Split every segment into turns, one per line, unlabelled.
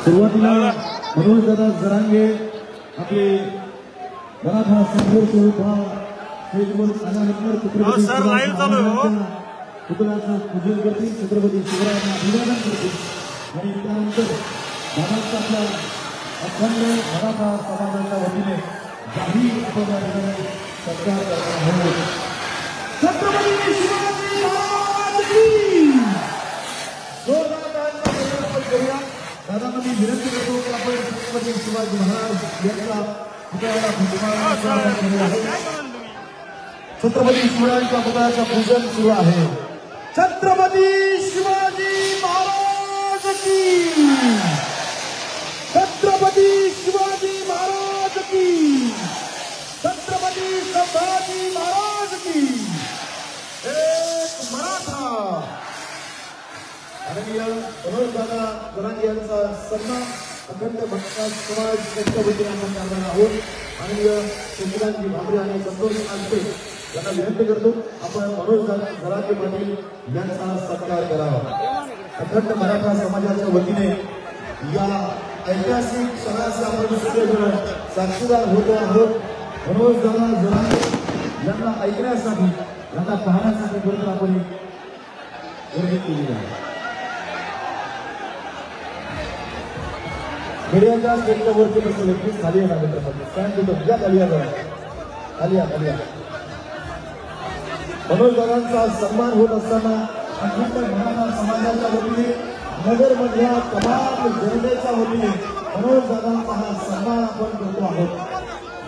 सुरुवातीला मनोज दादा जरांगे आपले मराठा संघर्ष योद्धा फेसबुक आल्यानंतर छत्रपती पुतळ्याचं पूजन करतील, छत्रपती शिवरायांना अभिवादन करतील आणि त्यानंतर महाराष्ट्र आपल्या अखंड मराठा समाजाच्या वतीने जाहीर उपचाराने सत्कार करणार आहोत. छत्रपती शिवाजी महाराज की जोरदार दादांना मी विनंती करतो की आपण छत्रपती शिवाजी महाराज यांचा पुतळ्याला पुष्पहार केलेला आहे. छत्रपती शिवरायांच्या पुतळ्याचं पूजन सुरू आहे. छत्रपती शिवाजी महाराज की, छत्रपती शिवाजी महाराज की, छत्रपती संभाजी महाराज की. एक मराठा माननीय मनोज दादा जरांगे यांचा सन्मान अखंड भक्ता समाज त्यांच्या वतीने आपण करणार आहोत. माननीय शशिकांतजी भांबरे आणि संतोष आंटे यांना विनंती करतो आपण मनोज जरांगे पाटील यांचा सत्कार करावा. अखंड मराठा समाजाच्या वतीने या ऐतिहासिक क्षणाचे आपण सगळेजण साक्षीदार होतो आहोत. मनोज दादा जरांगे यांना ऐकण्यासाठी, यांना पाहण्यासाठी बरोबर आपण गर्दी केली आहे. मीडियाच्या स्टेजच्या वरती बसले प्लीज खाली या मित्रांनो, स्टँड देतो या खाली या, खाली या, खाली या. मनोज दादांचा सन्मान होत असताना अखंड मराठा समाजाच्या वतीने, नगरमधल्या तमाम जनतेच्या वतीने मनोज दादांचा हा सन्मान आपण करतो आहोत.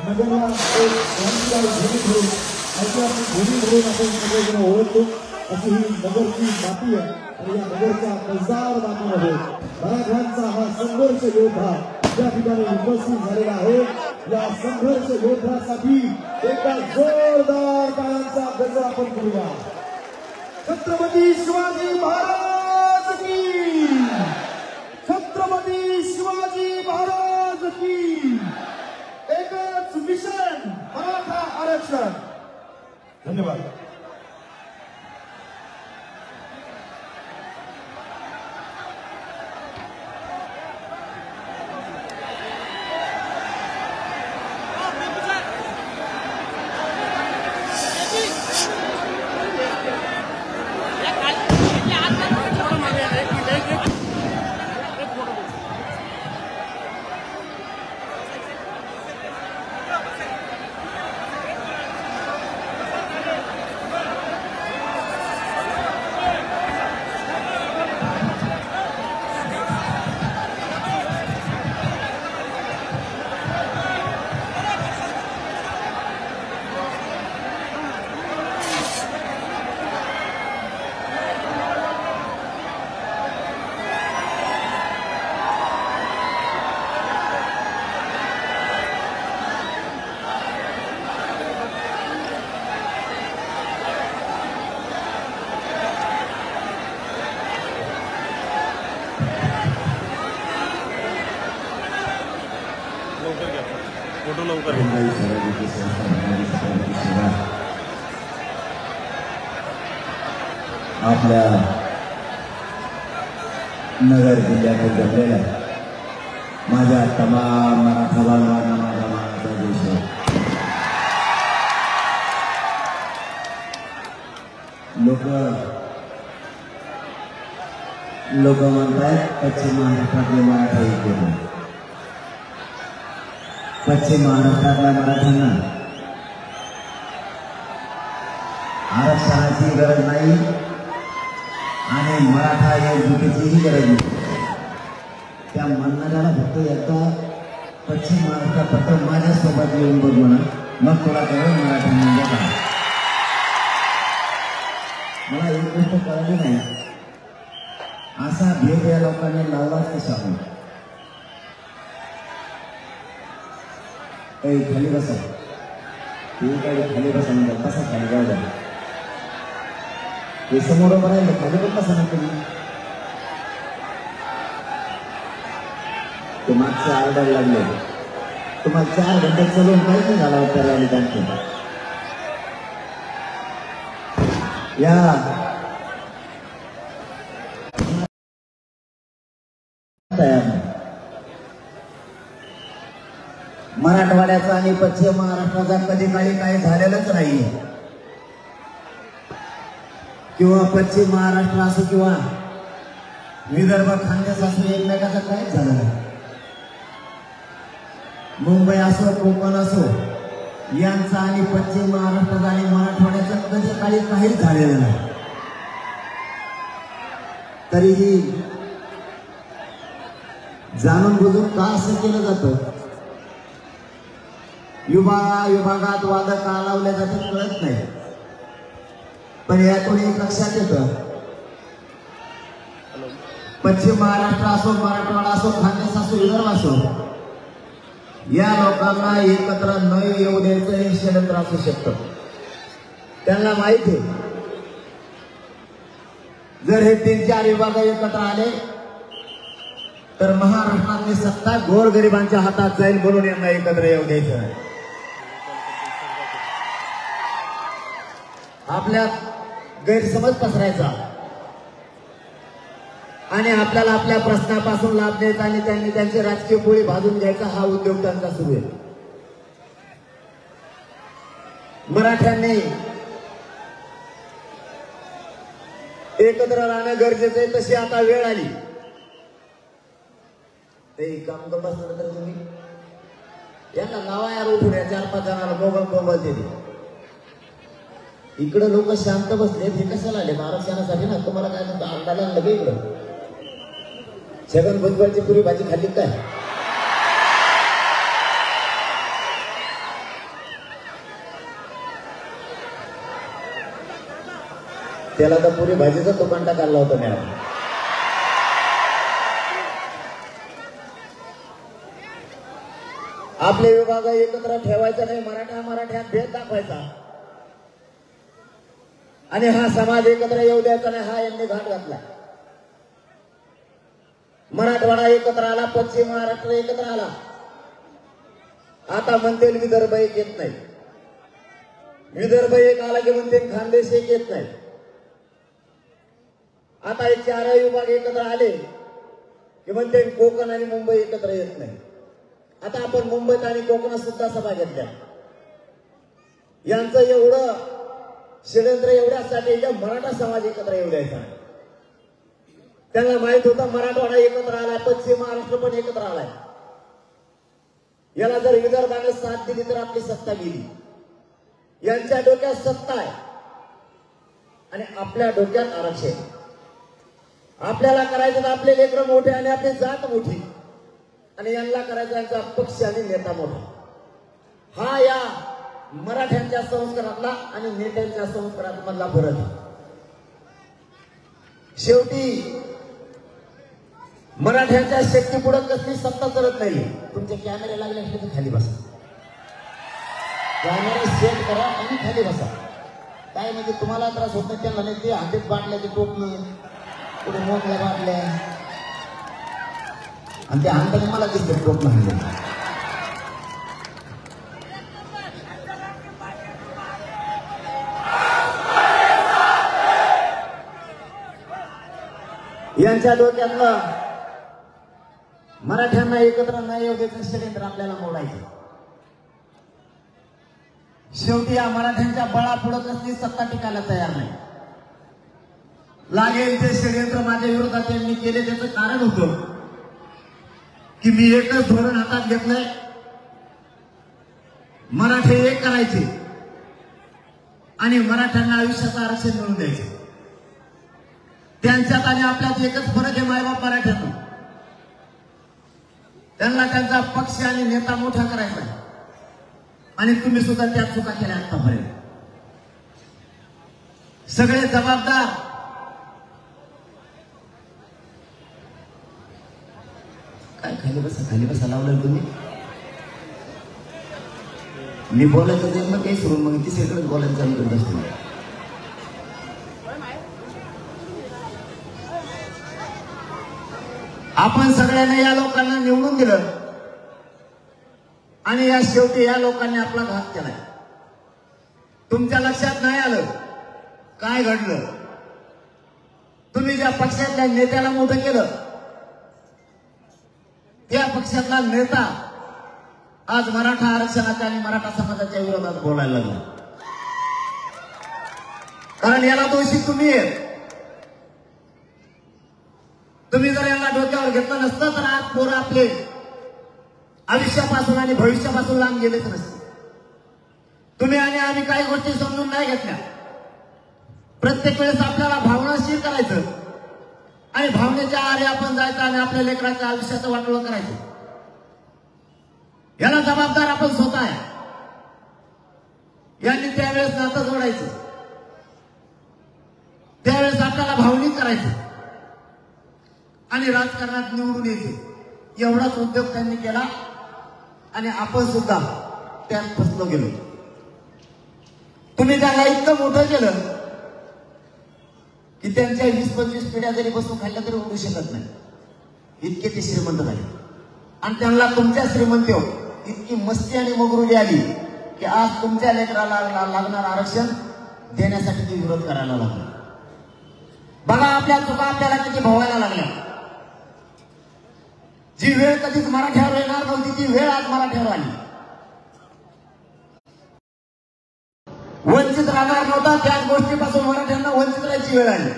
नगरला एक क्रांतिकारी भूमी म्हणून, ऐतिहासिक भूमी म्हणून आपण सगळेजण ओळखतो. अशी ही नगरची माती आहे आणि या नगरच्या कसदार मातीमध्ये मराठ्यांचा हा संघर्ष योद्धा या ठिकाणी उपस्थित झालेला आहे. या संघर्ष योद्ध्यासाठी एका जोरदार टाळ्यांचा गजर आपण करूया. छत्रपती शिवाजी महाराज की, छत्रपती शिवाजी महाराज की. एकच मिशन मराठा आरक्षण. धन्यवाद.
आपल्या नगर जिल्ह्यात जमलेला माझ्या तमाम मराठा बांधवांना माझा मानाचा देश आहे. लोक म्हणतात पश्चिम महाराष्ट्रातले मराठा येते. पश्चिम महाराष्ट्रातल्या मराठ्यांना आरक्षणाची गरज नाही आणि मराठा एकजुटीचीही गरज नाही. त्या म्हणणाऱ्याला फक्त एकदा पश्चिम महाराष्ट्रात फक्त माझ्यासोबत येऊन बघ म्हणा, मग तुला कळेल मराठा म्हणजे काय. मला एक गोष्ट कळली नाही, असा भेद या लोकांनी लावलाच कसा. काही खाली बसा, ते काही खाली बसा म्हणजे कसा खाली जाऊ द्या. ते समोर राहिलं खाली पण कसा नाही तुम्ही. ते मागचे ऑर्डर लागले, तुम्हाला 4 घंटे चलून काहीच नाही झाला होता राहिली त्यांचं. या तयार नाही. मराठवाड्याचा आणि पश्चिम महाराष्ट्राचा कधी काळी काही झालेलंच नाहीये, किंवा पश्चिम महाराष्ट्र असो किंवा विदर्भ खानदेश असो, एकमेकाचं काहीच झालं नाही. मुंबई असो कोकण असो, यांचा आणि पश्चिम महाराष्ट्राचा आणि मराठवाड्याचा कधी काळी काहीच झालेलं नाही. तरीही जाणून बुजून का असं केलं जातं, विभागात वाद का लावले जाते कळत नाही. पण यातून एक लक्षात येतं, पश्चिम महाराष्ट्र असो, मराठवाडा असो, खानदेश असो, विदर्भ असो, या लोकांना एकत्र न येऊ द्यायचं हे षडयंत्र असू शकतं. त्यांना माहिती आहे, जर हे 3-4 विभाग एकत्र आले तर महाराष्ट्रातली सत्ता गोरगरिबांच्या हातात जाईल, म्हणून यांना एकत्र येऊ द्यायचं नाही. आपल्यात गैरसमज पसरायचा आणि आपल्याला आपल्या प्रश्नापासून लाभ द्यायचा आणि त्यांनी त्यांची राजकीय पोळी भाजून घ्यायचा, हा उद्योग त्यांचा सुरू आहे. मराठ्यांनी एकत्र राहणं गरजेचं आहे, तशी आता वेळ आली. ते काम करत असलं तर तुम्ही यांना नावा यार उठून या 4-5 जणांना मोबाईल देते. इकडे लोक शांत बसले, हे कशाला आले? आरक्षणासाठी ना. तुम्हाला काय म्हणतो, अंडाला लगे इकडं छगन भुजबळची पुरी भाजी खाल्ली काय? त्याला तर पुरी भाजीचा तुकांडा काढला होता मॅडम. आपले विभाग एकत्र ठेवायचा नाही, मराठ्यात भेद दाखवायचा आणि हा समाज एकत्र येऊ द्यायचा नाही, हा यांनी घाट घातला. मराठवाडा एकत्र आला, पश्चिम महाराष्ट्र एकत्र आला. आता म्हणते विदर्भ एक येत नाही, विदर्भ एक आला की म्हणते खानदेश एक येत नाही. आता हे 4 विभाग एकत्र आले की म्हणते कोकण आणि मुंबई एकत्र येत नाही. आता आपण मुंबईत आणि कोकणात सुद्धा सभा घेतल्या. यांचं एवढं षडयंत्र एवढ्यासाठी की मराठा समाज एकत्र येऊ द्यायचा. त्यांना माहित होतं मराठवाडा एकत्र आलाय, पश्चिम महाराष्ट्र पण एकत्र आलाय. याला जर विदर्भाने साथ दिली तर आपली सत्ता गेली. यांच्या डोक्यात सत्ता आहे आणि आपल्या डोक्यात आरक्षण. आपल्याला करायचं तर आपले लेकरं मोठे आणि आपली जात मोठी, आणि यांना करायचा यांचा पक्ष आणि नेता मोठा. हा या मराठ्यांच्या संस्कारातला आणि नेत्यांच्या संस्कारात मधला फरक आहे. शेवटी मराठ्यांच्या शक्ती पुढे कसली सत्ता चालत नाही. तुमचे कॅमेरे लागले असले तर खाली बसा, कॅमेरे सेट करा आणि खाली बसा. काय म्हणजे तुम्हाला त्रास होत नाही, त्यांना नाही. ते हातात बाटल्या, ते टोपलं पुढे मोकळ्या बाटल्या आणि ते अंगाने मला दिसत टोपलं आणलं. यांच्या डोक्यातलं मराठ्यांना एकत्र नाही येऊ द्यायचं षडयंत्र आपल्याला मोडायचं. शेवटी या मराठ्यांच्या बळापुढं कसली सत्ता टिकायला तयार नाही. लागेल ते षडयंत्र माझ्या विरोधात यांनी केले. त्याचं कारण होतं की मी एकच धोरण हातात घेतलंय, मराठे एक करायचे आणि मराठ्यांना आयुष्याचं आरक्षण मिळवून द्यायचे. त्यांच्यात आणि आपल्यात एकच फरक आहे, मायबाप मराठ्यांना. त्यांना त्यांचा पक्ष आणि नेता मोठा करायचा आहे आणि तुम्ही सुद्धा त्या चुका केल्या आतापर्यंत. सगळे जबाबदार काय खाली बसा लावलं तुम्ही. मी बोलायचं ते मग काही सुरू, मग तिसरीकडे बोलायचं चालू करत असतो. आपण सगळ्यांनी या लोकांना निवडून दिलं आणि या शेवटी या लोकांनी आपला घात केलाय. तुमच्या लक्षात नाही आलं काय घडलं. तुम्ही ज्या पक्षातल्या नेत्याला मोठं केलं, त्या पक्षातला नेता आज मराठा आरक्षणाच्या आणि मराठा समाजाच्या विरोधात बोलायला लागला. कारण याला दोषी तुम्ही आहेत. तुम्ही जर यांना डोक्यावर घेतलं नसतं तर आज पोरं आपले आयुष्यापासून आणि भविष्यापासून लांब गेलेच नसते. तुम्ही आणि आम्ही काही गोष्टी समजून नाही घेतल्या. प्रत्येक वेळेस आपल्याला भावनाशीर करायचं आणि भावनेच्या आरे आपण जायचं आणि आपल्या लेकराच्या आयुष्याचं वाटोळं करायचं. याला जबाबदार आपण स्वतः आहे. यांनी त्यावेळेस नातं जोडायचं, त्यावेळेस आपल्याला भावनिक करायचं आणि राजकारणात निवडून यायचे. एवढाच उद्योग त्यांनी केला आणि आपण सुद्धा त्यात फसलो गेलो. तुम्ही त्यांना इतकं मोठं केलं की त्यांच्या 20-25 पिढ्या जरी बसून खाल्ल्या तरी उडू शकत नाही, इतके ते श्रीमंत झाले. आणि त्यांना तुमच्या श्रीमंती इतकी मस्ती आणि मगरुरी आली की आज तुमच्या लेकराला लागणार आरक्षण देण्यासाठी ते विरोध करायला लागला. बघा आपल्या चुका आपल्याला किती भोगायला लागल्या. जी वेळ कधीच मराठ्यावर येणार नव्हती ती वेळ आज मराठ्यावर आली. वंचित राहणार नव्हता त्याच गोष्टीपासून मराठ्यांना वंचित राहायची वेळ आली.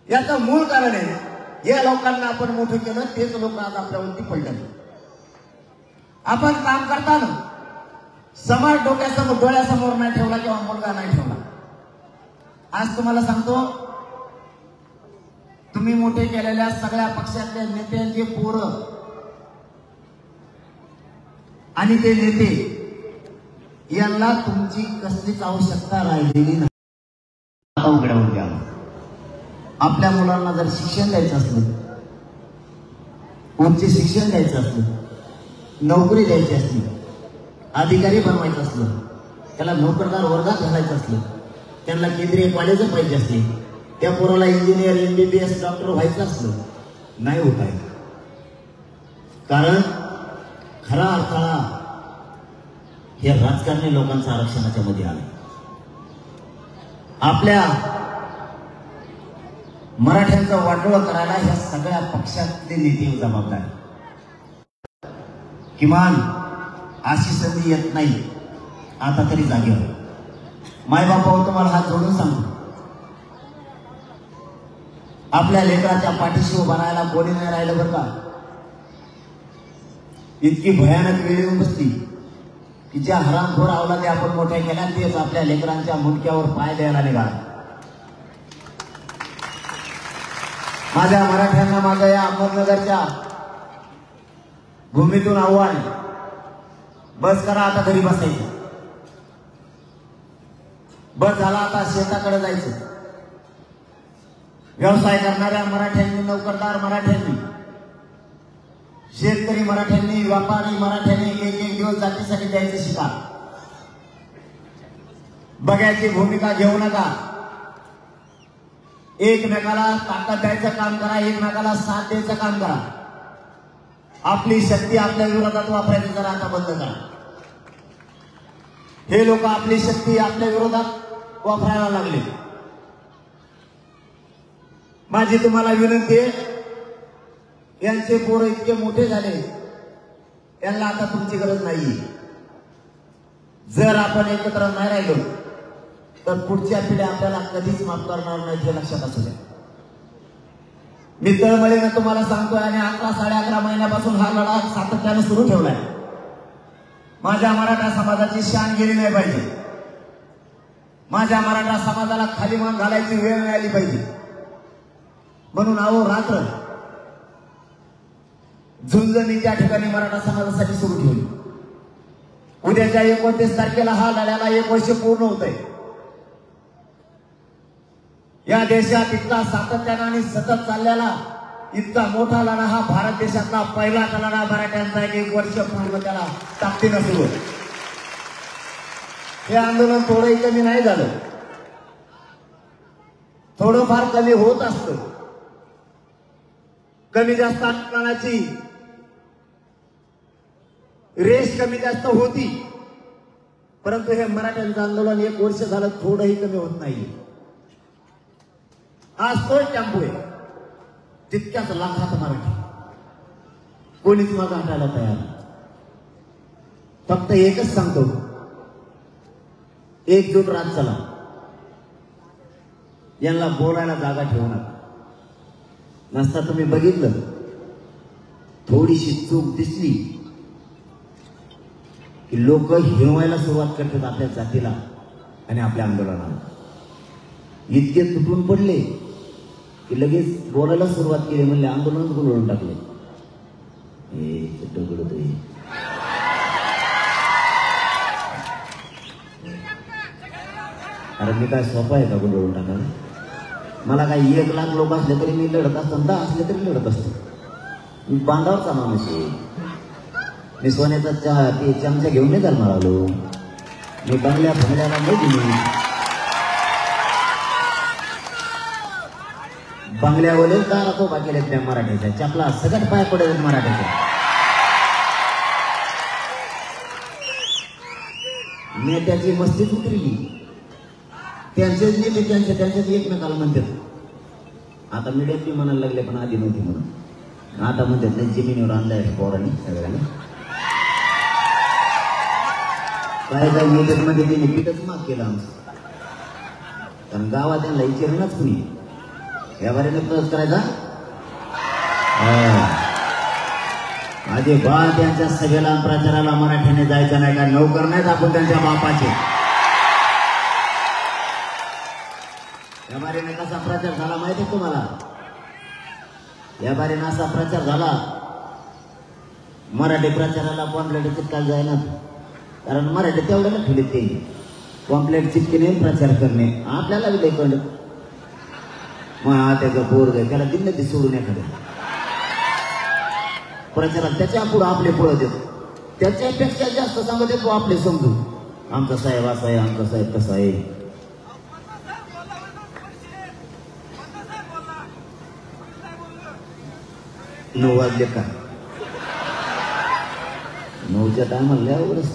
याचं मूळ कारण आहे या लोकांना आपण मोठं केलं, तेच लोक आज आपल्यावरती पडले. आपण काम करताना समाज डोळ्यासमोर नाही ठेवला किंवा मुलगा नाही ठेवला. आज तुम्हाला सांगतो, तुम्ही मोठे केलेल्या सगळ्या पक्षातल्या नेत्यांचे पोरं आणि ते नेते यांना तुमची कसलीच आवश्यकता राहिलेली नाही. आता उघड्यावर द्या. आपल्या मुलांना जर शिक्षण द्यायचं असलं, उच्च शिक्षण द्यायचं असलं, नोकरी द्यायची असली, अधिकारी बनवायचं असलं, त्याला नोकरदार वर्गात घालायचं असलं, त्यांना केंद्रीय कॉलेज पाहिजे असले, त्या पोराला इंजिनियर, MBBS, डॉक्टर व्हायचं असलं, नाही होत आहे. कारण खरा अर्थाला हे राजकारणी लोकांचं आरक्षणाच्या मध्ये आलं. आपल्या मराठ्यांचं वाटोळं करायला ह्या सगळ्या पक्षातले नेते जबाबदार. किमान अशी संधी येत नाही आता तरी जागेवर. मायबापावर तुम्हाला हात जोडून सांगतो, आपल्या लेकराच्या पाठीशी उभा राहायला कोणी नाही राहिलं बरं का. इतकी भयानक वेळ येऊन बसली की ज्या हरामखोर अवलादी आपण मोठ्या केल्या तेच आपल्या लेकरांच्या मुंडक्यावर पाय द्यायला निघाला. माझ्या मराठ्यांना माझं या अहमदनगरच्या भूमीतून आव्हान, बस करा आता घरी बसायचं. बस झाला आता शेताकडे जायचं. व्यवसाय करणाऱ्या मराठ्यांनी, नोकरदार मराठ्यांनी, शेतकरी मराठ्यांनी, व्यापारी मराठ्यांनी एक दिवस जातीसाठी द्यायचं शिका. बघ्याची भूमिका घेऊ नका. एकमेकाला ताकद द्यायचं काम करा, एकमेकाला साथ द्यायचं काम करा. आपली शक्ती आपल्या विरोधात वापरायची जरा आता बंद करा. हे लोक आपली शक्ती आपल्या विरोधात वापरायला लागले. माझी तुम्हाला विनंती आहे, यांचे पोरं इतके मोठे झाले, यांना आता तुमची गरज नाही. जर आपण एकत्र नाही राहिलो तर पुढच्या पिढ्या आपल्याला कधीच माफ करणार नाही, हे लक्षात असू द्या. मी तळमळीने तुम्हाला सांगतोय आणि 11-11.5 महिन्यापासून हा लढा सातत्याने सुरू ठेवलाय. माझ्या मराठा समाजाची शान गेली नाही पाहिजे. माझ्या मराठा समाजाला खाली मान घालायची वेळ मिळाली पाहिजे. म्हणून अहो रात्र झुंज मी त्या ठिकाणी मराठा समाजासाठी सुरू ठेवली. उद्याच्या 29 तारखेला हा लढ्याला 1 वर्ष पूर्ण होत आहे. या देशात इतका सातत्याने आणि सतत चाललेला इतका मोठा लढा, हा भारत देशातला पहिला लढा मराठ्यांचा 1 वर्ष पूर्ण त्याला ताकदीनं सुरू आहे. हे आंदोलन थोडंही कमी नाही झालं, थोडंफार कमी होत असतं. कमी जास्त आंदोलनाची रेस कमी जास्त होती, परंतु हे मराठ्यांचं आंदोलन 1 वर्ष झालं थोडंही कमी होत नाही. आज तोच टेम्पो आहे, तितक्याच लाखात मराठी कोणीच मग हटायला तयार. फक्त एकच सांगतो, एकजूट रात चला. यांना बोलायला जागा ठेवू नका. नसता तुम्ही बघितलं, थोडीशी चूक दिसली की लोक हिरवायला सुरुवात करतात आपल्या जातीला आणि आपल्या आंदोलनाला. इतके तुटून पडले की लगेच बोलायला सुरुवात केली, म्हणले आंदोलनच बोलवून टाकले. अरे मी काय सोपा आहे का बोलवून टाकायला? मला काही 1 लाख लोक असले तरी मी लढत असतो, 10 असले तरी लढत असतो. मी बांधावरचा माणूस आहे. मी सोन्याचा ते चमचा घेऊन नाही चालणार आलो. मी बंगल्याला नाही दिली. बंगल्यावरच दारात उभा केले त्या मराठ्याच्या चपला सगळ्यात पाय पडेल मराठ्याच्या. नेत्याची मस्तीच उतरली. त्यांचेच नेते त्यांच्याच एकमेकाला म्हणतात. आता मीडियात म्हणायला लागले, पण आधी नव्हती म्हणून. आता म्हणतात नाही जमिनीवर आणलाय पोरांनी सगळ्यांनी. काय मीडियात मध्ये त्यांनी पीठच माग केलं आमचं. कारण गावात त्यांना विचारणारच कुणी या बारीने प्रवेश करायचा. आधी बा त्यांच्या सभेला प्रचाराला मराठ्याने जायचं नाही का? नोकर नाहीत आपण त्यांच्या बापाचे. या बारीने कसा प्रचार झाला माहिती आहे तुम्हाला? या बारीने असा प्रचार झाला, मराठी प्रचाराला पॉम्पलेट चिटकायला जायना. कारण मराठी तेवढ्याला ठेवले ते पॉम्पलेट चिटकेने प्रचार करणे आपल्याला बी कळलं. मग त्याचं पोरग त्याला दिलं ते सोडून एखाद्या प्रचारात त्याच्या पुढं आपले पुढं देतो. त्याच्यापेक्षा जास्त सांगत येतो आपले समजू. आमचा साहेब असा आहे, आमचा साहेब कसा आहे. नऊ वाजले का? 9च्या टायमाला एवढंच.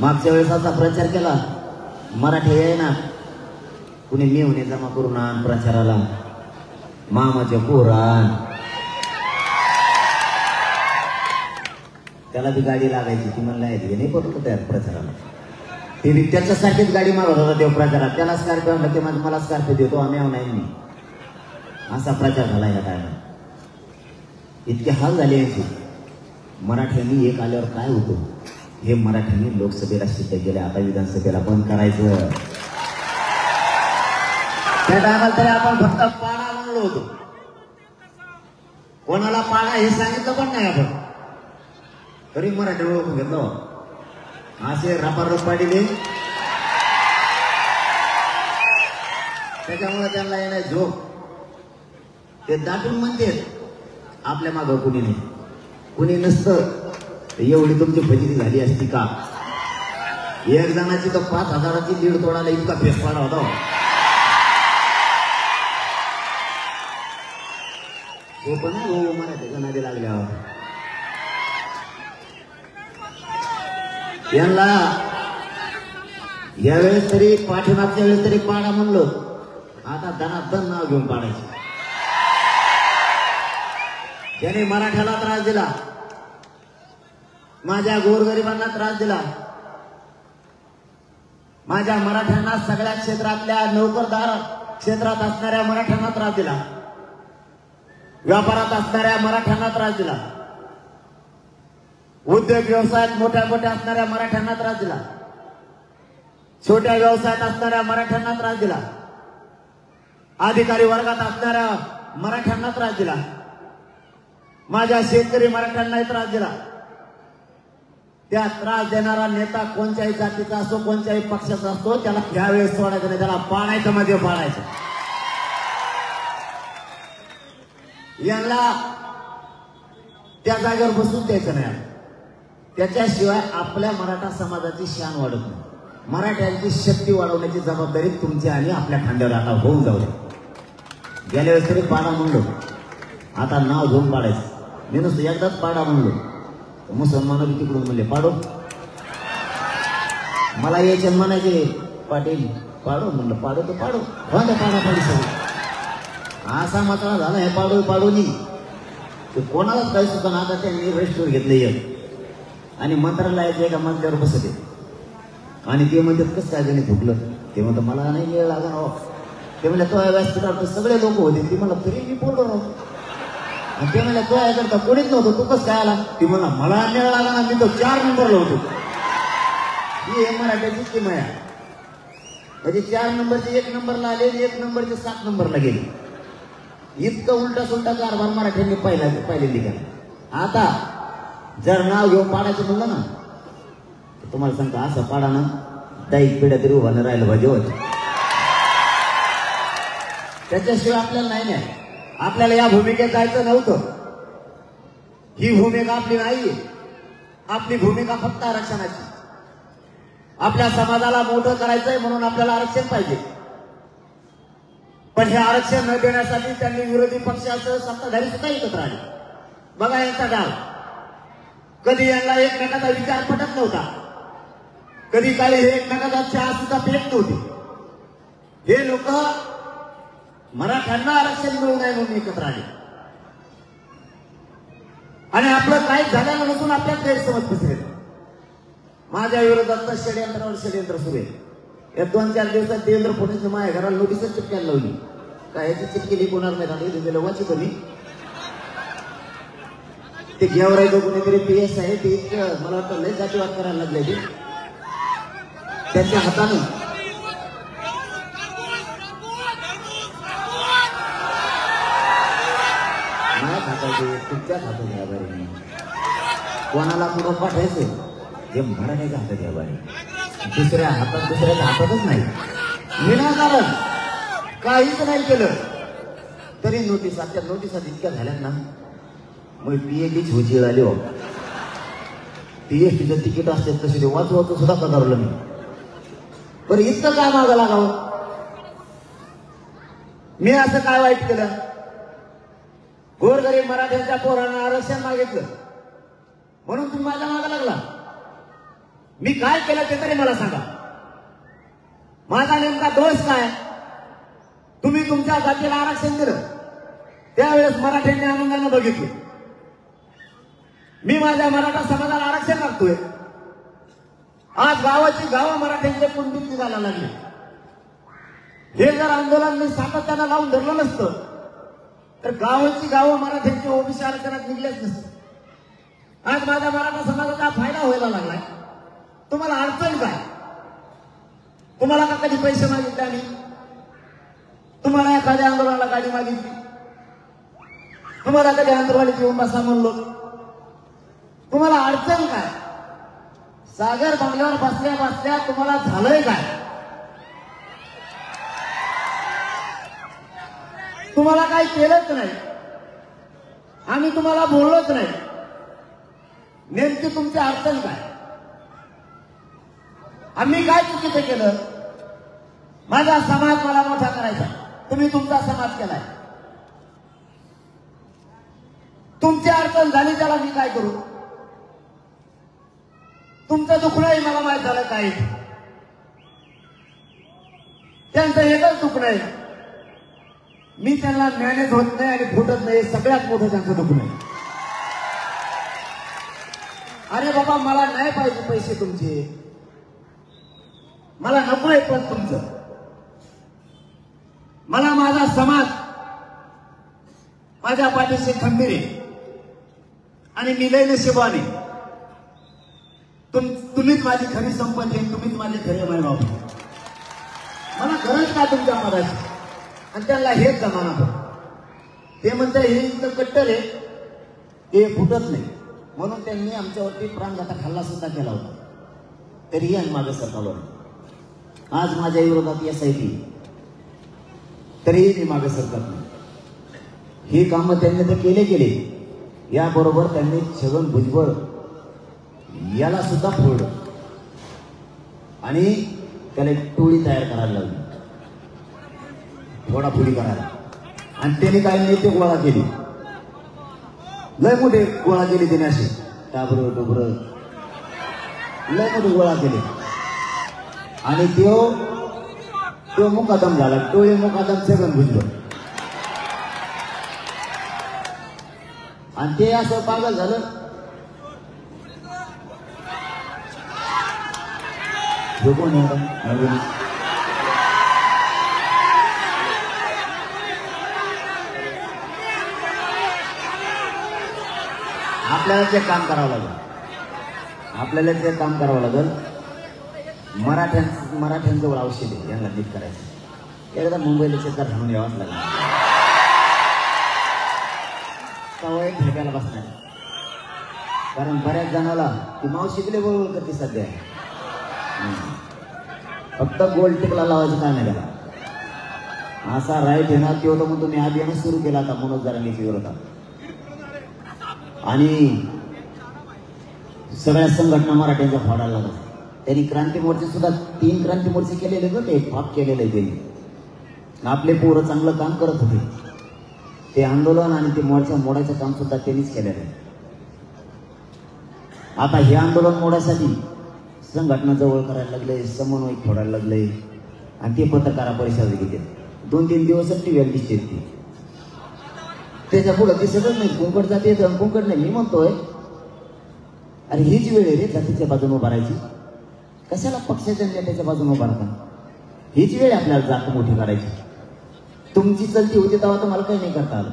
मागच्या वेळेस असा प्रचार केला, मराठी आहे ना कुणी मेवणे जमा करून आण प्रचाराला, मामाच्या पोरान. त्याला ती गाडी लागायची ती म्हणला नाही पडतो त्या प्रचाराला. ते बी त्याच्यासारखीच गाडी मारत होता देव प्रचारात. त्याला स्कॉर्पिओ आणलं ते मला स्कॉर्पिओ देतो, आम्ही नाही मी. असा प्रचार झाला या टायमाला. इतके हाल झाले यांचे. मराठ्यांनी एक आल्यावर काय होतं हे मराठ्यांनी लोकसभेला सिद्ध केले. आता विधानसभेला बंद करायचं. त्या टायमाला तरी आपण फक्त पाडा म्हणलो होतो. कोणाला पाडा हे सांगितलं पण नाही आपण, तरी मराठी ओळखून घेतलं. असे रपारप पाडले. त्याच्यामुळे त्यांना येणार झोप. ते दाटून म्हणते आपल्या मागं कुणी नाही. कुणी नसतं एवढी तुमची फजिती झाली असती का? एक जणाची तर 5,000ची लीड तोडायला इतका फेस पाडा होता. तो पण मराठीच्या नादी लागल्यावर यांना यावेळेस तरी पाठीमागच्या वेळेस तरी पाडा म्हणलो. आता दनादन नाव घेऊन पाडायचं. ज्याने मराठ्याला त्रास दिला, माझ्या गोरगरिबांना त्रास दिला, माझ्या मराठ्यांना सगळ्या क्षेत्रातल्या नोकरदार क्षेत्रात असणाऱ्या मराठ्यांना त्रास दिला, व्यापारात असणाऱ्या मराठ्यांना त्रास दिला, उद्योग व्यवसायात मोठ्या मोठ्या असणाऱ्या मराठ्यांना त्रास दिला, छोट्या व्यवसायात असणाऱ्या मराठ्यांना त्रास दिला, अधिकारी वर्गात असणाऱ्या मराठ्यांना त्रास दिला, माझ्या शेतकरी मराठ्यांनाही त्रास दिला. त्या त्रास देणारा नेता कोणत्याही जातीचा असो, कोणत्याही पक्षाचा असतो, त्याला यावेळेस सोडायचं नाही, त्याला पाडायचं मध्ये पाडायचं. यांना त्या जागेवर बसून द्यायचं नाही. त्याच्याशिवाय आपल्या मराठा समाजाची शान वाढत नाही. मराठ्यांची शक्ती वाढवण्याची जबाबदारी तुमची आणि आपल्या खांद्यावर आता होऊन जाऊ दे. गेल्या वेळेस तरी पाडा म्हणलो, आता नाव घेऊन पाडायचं. मी नुसतं एकदाच पाडा म्हणलो, मुसलमान तिकडून म्हणले पाडो. मला यायचे म्हणायचे पाटील पाडो. म्हणलं पाडो तर पाडो, पाडा पाडी सगळं. असा मसळा झाला हे पाडू पाडूनी. कोणालाच काही सुद्धा आता त्यांनी रेस्टोर घेतले. आणि मंत्रालयाच्या एका मजल्यावर बसते आणि ते म्हणतात कसं काय जणी झोपलं. ते म्हणतात मला नाही वेळ लागला हो. ते म्हणलं तो व्यासपीठावर सगळे लोक होते ते मला तरी मी बोललो नव्हतो. आणि ते म्हणलं तो करता कोणीच नव्हतं तू कसं काय आला. ती म्हणला मला वेळ लागला ना मी तो 4 नंबरला होतो. ही आहे मराठ्याची किमया. म्हणजे 4 नंबरचे 1 नंबरला आले आणि 1 नंबरचे 7 नंबरला गेले. इतकं उलटा सुलटा कारभार मराठ्यांनी पहिल्यांदी केला. आता जर नाव घेऊन पाडायचं म्हणलं ना तुम्हाला सांगतो असं पाडा ना 10 पिढ्या तरी उभा नाही राहिलं पाहिजे होत. त्याच्याशिवाय आपल्याला नाही आपल्याला या भूमिकेत जायचं नव्हतं. ही भूमिका आपली नाहीये. आपली भूमिका फक्त आरक्षणाची. आपल्या समाजाला मोठं करायचंय म्हणून आपल्याला आरक्षण पाहिजे. पण हे आरक्षण न देण्यासाठी त्यांनी विरोधी पक्षाचं सत्ताधारी सुद्धा एकत्र आले. बघा यांचा डाव. कधी यांना एकमेकाचा विचार पटत नव्हता. कधी काळी हे एकमेकाचा चहा सुद्धा पेट नव्हती. हे लोक मराठ्यांना आरक्षण मिळू नये म्हणून एकत्र आले आणि आपलं काहीच झालं नसून आपल्यात गैरसमज पसरले. माझ्या विरोधात षडयंत्रावर षडयंत्र सुरू आहे. या 2-4 दिवसात देवेंद्र फडणवीस माझ्या घराला नोटीसच चिटकायला लावली. काय याची चिटकी लिखवणार नाही वाचित मी ते घेवरायचं कोणीतरी PS आहे ते इतकं मला वाटतं लय जातीवाद करायला लागले. ते त्यांच्या हातानं माझ्या हाताचे तुमच्याच हातात घ्या बरे. कोणाला कुठं पाठायचं हे मराठ्याच्या हातात घ्या बरे. दुसऱ्याच्या हातातच नाही. विनाकारण काहीच नाही केलं तरी नोटीस. त्या नोटिसात इतक्या झाल्यात ना मग PhDची होची आली हो. PhDचं तिकीट असते तसे ते वाचू सुद्धा कदावलं मी. बरं इतकं काय मागं लागावं. मी असं काय वाईट केलं. गोरगरीब मराठ्यांच्या पोरांना आरक्षण मागितलं म्हणून तुम्ही माझ्या मागा लागला. मी काय केलं ते तरी मला सांगा. माझा नेमका दोष काय. तुम्ही तुमच्या जातीला आरक्षण दिलं त्यावेळेस मराठ्यांनी आनंदानं बघितलं. मी माझ्या मराठा समाजाला आरक्षण मागतोय. आज गावाची गावं मराठ्यांच्या कुंडीत निघायला लागली. हे जर आंदोलन मी सातत्यानं लावून धरलं नसतं तर गावाची गावं मराठ्यांची ओबीसी आरक्षणात निघलेच नसतं. आज माझ्या मराठा समाजाचा फायदा व्हायला लागलाय. तुम्हाला अडचण काय. तुम्हाला का कधी पैसे मागितले आम्ही. तुम्हाला एखाद्या आंदोलनाला गाडी मागितली. तुम्हाला कधी आंदोलनाची येऊन बसा म्हणलो. तुम्हाला अडचण काय. सागर बंगल्यावर बसल्या बसल्या तुम्हाला झालंय काय. तुम्हाला काही केलंच नाही. आम्ही तुम्हाला बोललोच नाही. नेमकी तुमची अडचण काय. आम्ही काय चुकीचं केलं. माझा समाज मला मोठा करायचा. तुम्ही तुमचा समाज केलाय. तुमची अडचण झाली त्याला मी काय करू. तुमचं दुखणंही मला माहित झालं काय. त्यांचं एकच दुखणं आहे. मी त्यांना मॅनेज होत नाही आणि फुटत नाही. सगळ्यात मोठं त्यांचं दुखणं आहे. अरे बाबा मला नाही पाहिजे पैसे तुमचे. मला नको आहे पण तुमचं. मला माझा समाज माझ्या पाठीशी खंबीर आहे आणि मी लय नशिबाने. तुम्हीच माझी खरी संपत्ती आहे. तुम्हीच माझे खरे मायबाप. मला गरज का तुमच्या मनाची. आणि त्यांना हेच जमाना. ते म्हणतात हे इतकं कट्टर आहे ते फुटत नाही म्हणून त्यांनी आमच्यावरती प्राणघातक हल्ला सुद्धा केला होता. तरीही आणि माझं सरकारवर आज माझ्या विरोधात SIT तरीही मी मागे सरकार नाही. ही कामं त्यांनी तर केले. याबरोबर त्यांनी छगन भुजबळ याला सुद्धा फोडलं आणि त्याला एक टोळी तयार करायला लागली. फोडाफोडी करायला. आणि त्याने काही नेते गोळा केली. लय मोठे गोळा केले त्याने असे टाबर डोबर लय मोठे गोळा केले. आणि तो मुकादम झाला. टोळी मुकादम छगन भुजबळ. आणि ते असं पागल झालं हे कोण आहे नवीन? आपल्याला ते काम करावं लागेल. मराठ्यांजवळ औषध आहे, यांना नीट करायचं. एकदा मुंबईला चक्कर घालून यावंच लागेल. सवय ठेकायला बसणार, कारण बऱ्याच जणाला ती मावशीकडे बरोबर करते सध्या. फक्त गोल टिकला लावायचं काय नाही त्याला. असा राईट आहे ना, तो म्हणून तुम्ही अभियान सुरू केला आता मनोज जरांगेच्या विरोधात. आणि सगळ्या संघटना मराठ्यांच्या फोडायला लागतात. त्यांनी क्रांती मोर्चे सुद्धा 3 क्रांती मोर्चे केलेले होते, पाप केलेले त्यांनी. आपले पोरं चांगलं काम करत होते. ते आंदोलन आणि ते मोर्चा मोडायचं काम सुद्धा त्यांनीच केलेलं आहे. आता हे आंदोलन मोडायसाठी संघटना जवळ करायला लागले, समन्वय फोडायला लागले, आणि ते पत्रकार परिषद घेते. 2-3 दिवसच टीव्हीवर दिसते ती. त्याच्या पुढं दिसतच नाही. कुंकड जाते कुंकड नाही. मी म्हणतोय अरे हीच वेळ आहे रे जातीच्या बाजूने उभा राहायची. कशाला पक्षाच्या नेत्याच्या बाजूने उभा राहता? हीच वेळ आपल्याला जात मोठी करायची. तुमची चलती होती तेव्हा तुम्हाला काही नाही करता आलं.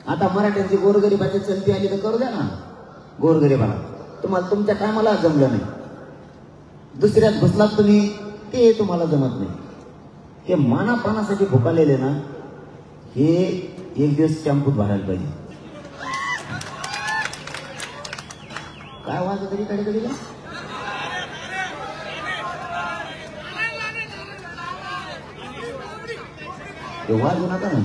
आता मराठ्यांची गोरगरिबाची चलती आली तर करू द्या ना. गोरगरिबाला तुम्हाला तुमच्या टायमाला जमलं नाही, दुसऱ्यात घुसलात तुम्ही, ते तुम्हाला जमत नाही. हे मानापानासाठी भुकालेले ना, हे एक दिवस टेम्पोत भरायला पाहिजे. काय वाजत तरी कडे कडे वाजू नका ना.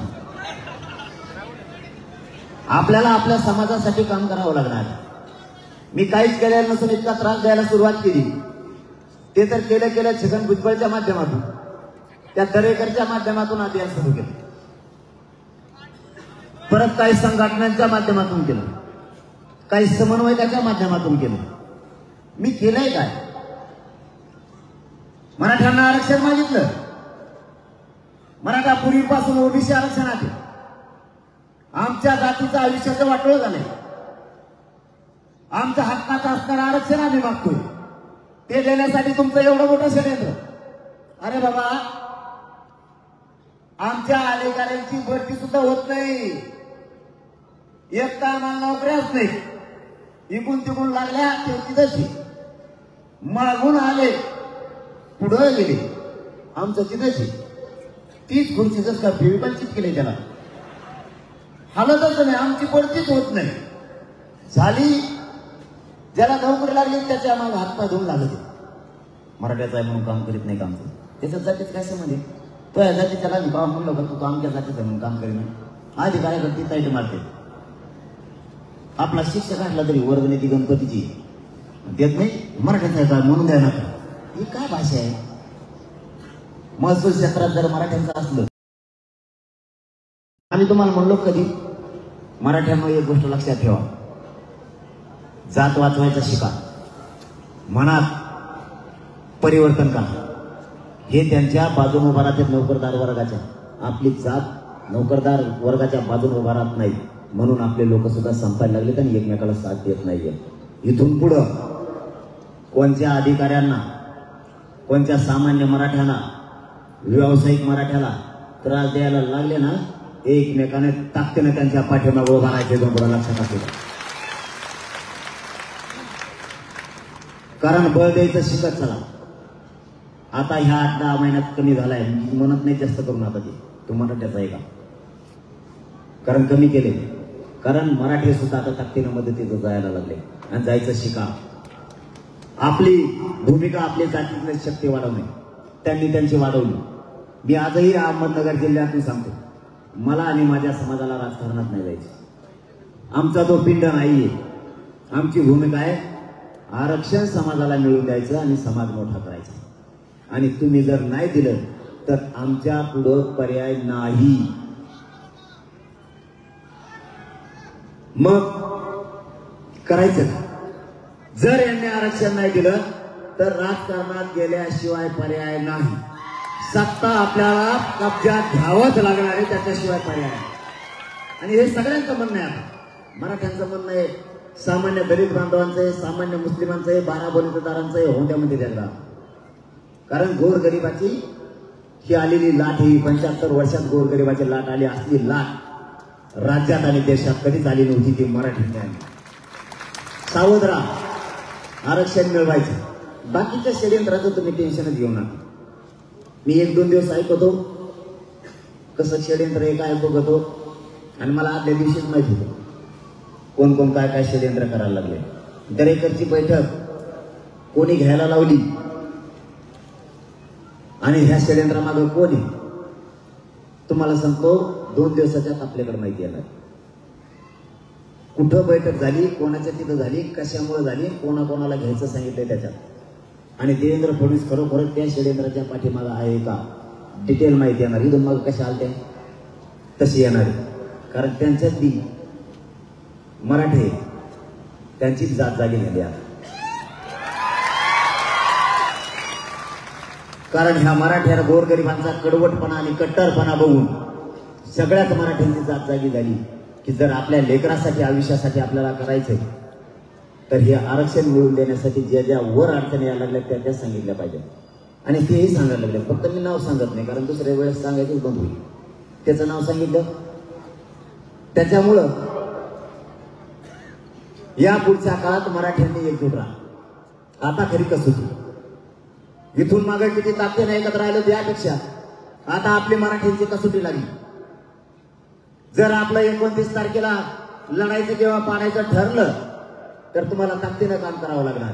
आपल्याला आपल्या समाजासाठी काम करावं लागणार. मी काहीच केलेलं नसून इतका त्रास द्यायला सुरुवात केली. ते तर केलं छगन भुजबळच्या माध्यमातून, त्या दरेकरच्या माध्यमातून अभियान सुरू केलं. परत काही संघटनांच्या माध्यमातून केलं, काही समन्वयकाच्या माध्यमातून केलं. मी केलंय काय? मराठ्यांना आरक्षण मागितलं. मराठा पूर्वीपासून ओबीसी आरक्षण आहे. आमच्या जातीचं आयुष्याचं वाटोळं झालंय. आमच्या हक्काचं असणारं आरक्षण आम्ही मागतोय. ते देण्यासाठी तुमचं एवढं मोठं षडयंत्र. अरे बाबा, आमच्या अधिकाऱ्यांची भरती सुद्धा होत नाही. एक तर आम्हाला नोकऱ्याच नाही. इकून तिकून लागल्या ते तिथंच मागून आले, पुढं गेले, आमचं तिथंच. तीच खुर्ची जस का भिवंचित केली त्याला हालतच नाही. आमची पडतीच होत नाही. झाली ज्याला नोकरी लागली त्याच्या आम्हाला हातपाय धुवून लागत. मराठ्याचा आहे म्हणून काम करीत नाही. काम त्याच्यात जातीच काय समजे? तो या जाती त्याला काम म्हणलं का तू आमच्या जातीचं म्हणून काम करीन. आधी काय करते ताईट मारते. आपला शिक्षक असला तरी वर्गणीती गणपतीची देत नाही. मराठ्याचा आहे काय म्हणून द्या ना. ही काय भाषा आहे? महसूल क्षेत्रात जर मराठ्यांचं असलं, आम्ही तुम्हाला म्हणलो कधी, मराठ्यांमध्ये एक गोष्ट लक्षात ठेवा, जात वाचवायचा शिका, मनात परिवर्तन करा. हे त्यांच्या बाजूने उभा राहतात नोकरदार वर्गाच्या. आपली जात नोकरदार वर्गाच्या बाजूने उभा राहत नाही, म्हणून आपले लोक सुद्धा संपायला लागलेत आणि एकमेकाला साथ देत नाहीये. इथून पुढं कोणत्या अधिकाऱ्यांना, कोणत्या सामान्य मराठ्यांना, व्यावसायिक मराठ्याला त्रास द्यायला लागले ना, एकमेकाने ताकदीने त्यांच्या पाठीमागे उभा राहायचे. लक्षात असते. कारण बळ द्यायचं शिकत चला. आता ह्या 8-10 महिन्यात कमी झालाय. मी म्हणत नाही जास्त करून आता ते मराठ्याचा आहे का, कारण कमी केले. कारण मराठी सुद्धा आता ताकदीने मदतीचं जायला लागले आणि जायचं शिका. आपली भूमिका आपली जातीतली शक्ती वाढवणे, त्यांनी त्यांची वाढवली. मी आजही अहमदनगर जिल्ह्यातून सांगतो, मला आणि माझ्या समाजाला राजकारणात नाही जायचं. आमचा तो पिंड नाहीये. आमची भूमिका आहे आरक्षण समाजाला मिळवून द्यायचं आणि समाज मोठा करायचा. आणि तुम्ही जर नाही दिलं तर आमच्या पुढं पर्याय नाही. मग करायचं का? जर यांनी आरक्षण नाही दिलं तर राजकारणात गेल्याशिवाय पर्याय नाही. सत्ता आपल्याला कब्जात घ्यावंच लागणार आहे, त्याच्याशिवाय पर्याय. आणि हे सगळ्यांचं म्हणणं आहे. आता मराठ्यांचं म्हणणं आहे, सामान्य दलित बांधवांचं आहे, सामान्य मुस्लिमांचं आहे, 12 बलुतेदारांचं आहे. होंद्यामध्ये द्यायला कारण गोरगरिबाची ही आलेली लाट, ही 75 वर्षात गोरगरिबाची लाट आली, असली लाट राज्यात आणि देशात कधीच आली नव्हती. ती मराठीने आली. सावध राहा, आरक्षण मिळवायचं. बाकीच्या षडयंत्राचं तुम्ही टेन्शनच घेऊ नका. मी 1-2 दिवस ऐकतो कसं षडयंत्र एक ऐकतो, आणि मला आदल्या दिवशीच माहिती होतं कोण कोण काय काय षडयंत्र करायला लागले. दरेकरची बैठक कोणी घ्यायला लावली आणि ह्या षडयंत्रामागे कोण आहे तुम्हाला सांगतो. 2 दिवसाच्यात आपल्याकडे माहिती येणार. कुठं बैठक झाली, कोणाच्या तिथं झाली, कशामुळे झाली, कोणाकोणाला घ्यायचं सांगितलंय त्याच्यात. आणि देवेंद्र फडणवीस खरोखर त्या षडयंत्राच्या पाठीमागं आहे का, डिटेल माहिती येणार. इथून मग कशा आलते तशी येणार. कारण त्यांच्यातली मराठे त्यांची जात जागी झाली आहे. कारण ह्या मराठ्याला गोरगरिबांचा कडवटपणा आणि कट्टरपणा बघून सगळ्याच मराठ्यांची जात जागी झाली की जर आपल्या लेकरासाठी, आयुष्यासाठी आपल्याला करायचंय तर हे आरक्षण मिळवून देण्यासाठी ज्या ज्या वर अडचणी यायला लागल्या त्या सांगितल्या पाहिजे. आणि तेही सांगायला लागले. फक्त मी नाव सांगत नाही, कारण दुसऱ्या वेळेस सांगायचंच बंद होईल. त्याचं नाव सांगितलं. त्याच्यामुळं या पुढच्या काळात मराठ्यांनी एकजूट राहा. आता खरी कसोटी. इथून मागे किती ताकदीने एकत्र राहिलं त्यापेक्षा आता आपली मराठ्यांची कसोटी लागली. जर आपलं 29 तारखेला लढायचं किंवा पाडायचं ठरलं तर तुम्हाला ताकदीनं काम करावं लागणार.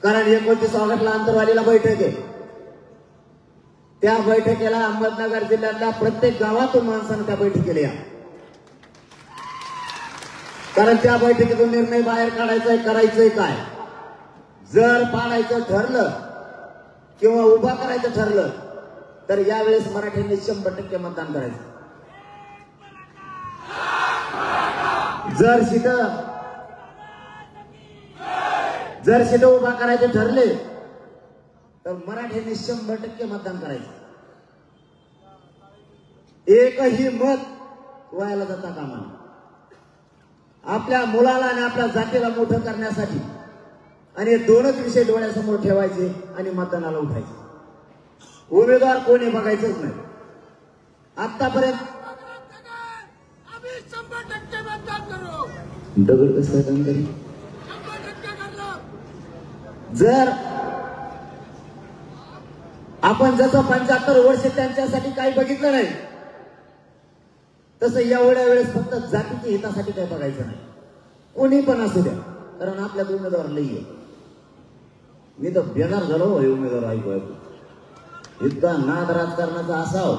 कारण 29 ऑगस्टला आंतरवालीला बैठक आहे. त्या बैठकीला अहमदनगर जिल्ह्यातल्या प्रत्येक गावातून माणसानं त्या बैठकीला या. कारण त्या बैठकीतून निर्णय बाहेर काढायचाय, करायचंय काय. जर पाडायचं ठरलं किंवा उभा करायचं ठरलं तर यावेळेस मराठ्यांनी 100% मतदान करायचं. जर सीटं उभा करायचे ठरले तर मराठ्यांनी 100% मतदान करायचं. एकही मत वायाला जाता कामा नये. आपल्या मुलाला आणि आपल्या जातीला मोठं करण्यासाठी आणि हे 2च विषय डोळ्यासमोर ठेवायचे आणि मतदानाला उठायचे. उमेदवार कोणी बघायचंच नाही. आतापर्यंत दगड कसं काम करी. जर आपण जसं 75 वर्ष त्यांच्यासाठी काही बघितलं नाही तसं एवढ्या वेळेस फक्त जातीच्या हितासाठी काही बघायचं नाही. कोणी पण असू द्या, कारण आपल्यात उमेदवार नाहीये. मी तर बेजार झालो उमेदवार ऐकू. इतका नाद राजकारणाचा असाव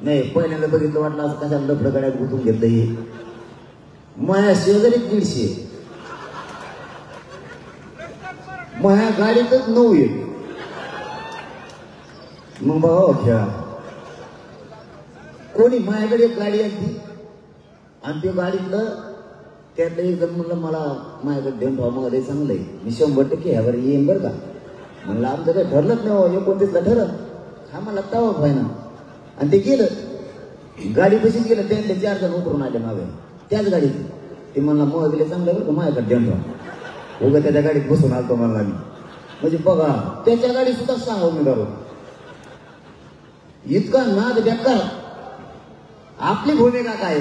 नाही. पहिल्यांदा बघितलं वाटलं असं कशा लफडं गाड्यात गुंतून घेतलं. माया शेजारी 150, माया गाडीतच 9 येत. मग बघा खेळा. कोणी माझ्याकडे एक गाडी आली आणि त्या गाडीतलं त्यातलं एक जण म्हणलं मला माझ्याकडे देऊन ठेवा. मग ते चांगलं आहे, मी 100% ह्यावर येईन बरं का. म्हणलं आमचं काही ठरलंच नाही. 29ला ठरलं. हा मला तवा व्हायना. आणि ते गेलं, गाडी बशीच गेलं. त्यांचे 4 जण उतरून आले मागे त्याच गाडीत. ते म्हणला मग दिले चांगलं बरं का, माझ्याकडे देऊन ठेवा. उगा त्याच्या गाडीत बसून आलतो म्हणला मी. म्हणजे बघा त्याच्या गाडी सुद्धा 6 उमेदवार होते. इतका नाद बेकार. आपली भूमिका काय.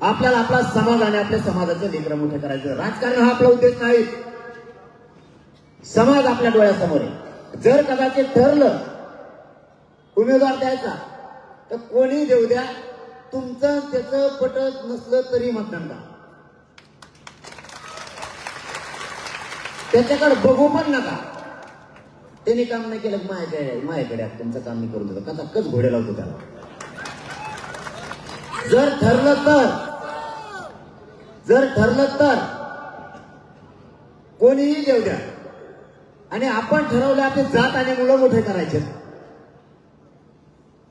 आपल्याला आपला समाज आणि आपल्या समाजाचं लेकरं मोठं करायचं. राजकारण हा आपला उद्देश नाही. समाज आपल्या डोळ्यासमोर आहे. जर कदाचित ठरलं उमेदवार द्यायचा तर कोणी देऊ द्या, तुमचं त्याचं पटत नसलं तरी मतदान करा. त्याच्याकडे बघू पण नका. त्यांनी काम नाही केलं माझ्याकडे तुमचं काम नाही करून देतो. कसा कच घोडे लावतो त्याला. जर ठरलं तर कोणीही देऊ द्या. आणि आपण ठरवलं आपली जात आणि मुलं मोठे करायचे.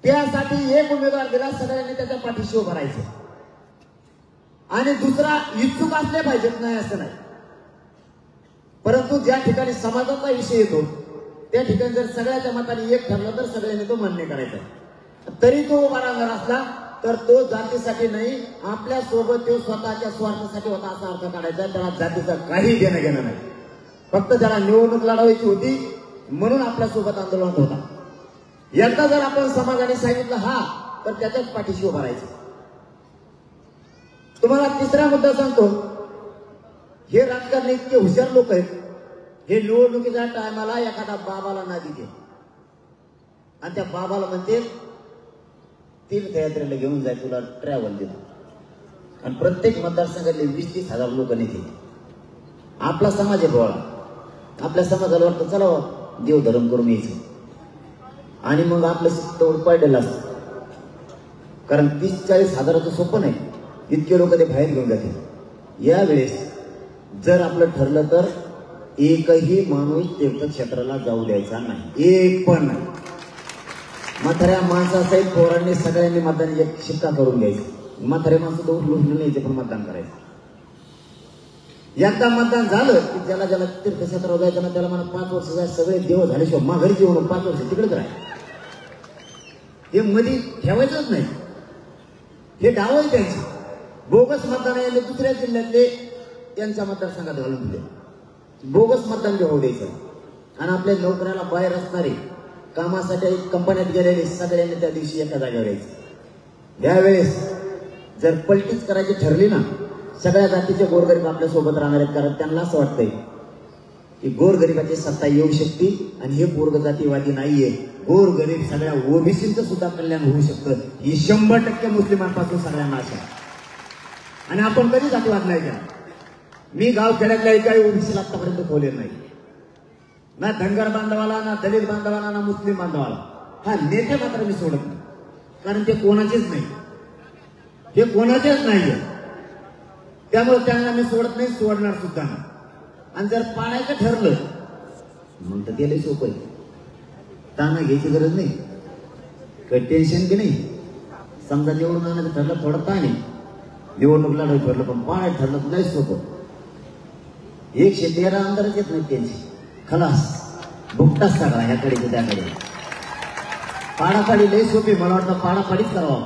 त्यासाठी एक उमेदवार दिला, सगळ्यांनी त्याच्या पाठीशी उभं राहायचं. आणि दुसरा इच्छुक असले पाहिजेत, नाही असं नाही. परंतु ज्या ठिकाणी समाजाचा विषय येतो त्या ठिकाणी जर सगळ्याच्या मताने एक ठरलं तर सगळ्यांनी तो मान्य करायचा. तरी तो उभा राहणार असला तर तो जातीसाठी नाही, आपल्या सोबत तो स्वतःच्या स्वार्थासाठी होता असा अर्थ काढायचा. त्याला जातीचं काही देणं घेणं नाही. फक्त त्याला निवडणूक लढवायची होती.
म्हणून आपल्या सोबत आंदोलनात होता. एकदा जर आपण समाजाने सांगितलं हा, तर त्याच्याच पाठीशी उभा राहायचं. तुम्हाला तिसरा मुद्दा सांगतो. हे राजकारणी इतके हुशार लोक आहेत, हे निवडणुकीच्या टायमाला एखादा बाबाला ना देते आणि त्या बाबाला म्हणते तीर्थयात्रेला घेऊन जाय, तुला ट्रॅव्हल देतो. आणि प्रत्येक मतदारसंघातले 20-30 हजार लोक नेते. आपला समाज आहे गोळा. आपल्या समाजाला वाटतं चला देवधर्म करून यायचं, आणि मग आपलं तोड पडलेलं असतं. कारण 30-40 हजाराचं सोपं नाही, इतके लोक ते बाहेर घेऊन जाते. यावेळेस जर आपलं ठरलं तर एकही माणूस तीर्थक्षेत्राला जाऊ द्यायचा नाही, एक पण नाही. म्हाताऱ्या माणसासहित पोरांनी सगळ्यांनी मतदान शिक्का करून घ्यायचं. म्हातारे माणसं तो उठून न्यायचे, पण मतदान करायचं. एकदा मतदान झालं की ज्याला ज्याला तीर्थक्षेत्रावर जायचं ना त्याला मला 5 वर्ष जाय, सगळे देव झाल्याशिवाय माघारी जेवण 5 वर्ष तिकडेच राहाय. हे मध्ये ठेवायचंच नाही. हे डाव आहे त्यांचे. बोगस मतदान यायले दुसऱ्या जिल्ह्यातले त्यांच्या मतदारसंघात घालून दिले. बोगस मतदान होऊ द्यायचं. आणि आपल्या नोकऱ्याला बाहेर असणारे, कामासाठी कंपन्यात गेलेले सगळ्यांनी त्या दिवशी एका जागेवर यायचं. यावेळेस जर पलटीच करायची ठरली ना, सगळ्या जातीचे गोरगरीब आपल्या सोबत राहणार आहेत. कारण त्यांना असं वाटतंय की गोरगरिबाची सत्ता येऊ शकते आणि हे पोरग जातीवादी नाहीये. गोरगरीब सगळ्या ओबीसीचं सुद्धा कल्याण होऊ शकतं. ही 100% मुस्लिमांपासून सगळ्यांना आशा. आणि आपण कधी जातीवाद नाही केला. मी गाव खेड्यातल्या काही ओबीसीला आतापर्यंत खोले नाही, ना धनगर बांधवाला, ना दलित बांधवाला, ना मुस्लिम बांधवाला. हा नेते मात्र मी सोडत नाही, कारण ते कोणाचेच नाही, हे कोणाचेच नाहीये. त्यामुळे त्यांना मी सोडत नाही, सोडणार सुद्धा नाही. आणि जर पाडायचं ठरलं मग तर गेले सोपं आहे. ताना घ्यायची गरज नाही, काही टेन्शन की नाही. समजा निवडून आणायचं ठरलं थोडं ताण आहे, निवडणूक लढायचं ठरलं, पण पाडायचं ठरलं तर नाही सोपं. 113 आमदारच येत नाही त्यांची, खलास बुकटाच सगळा ह्याकडे त्याकडे. पाडापाडी लई सोपी. मला वाटतं पाडापाडीच करावं.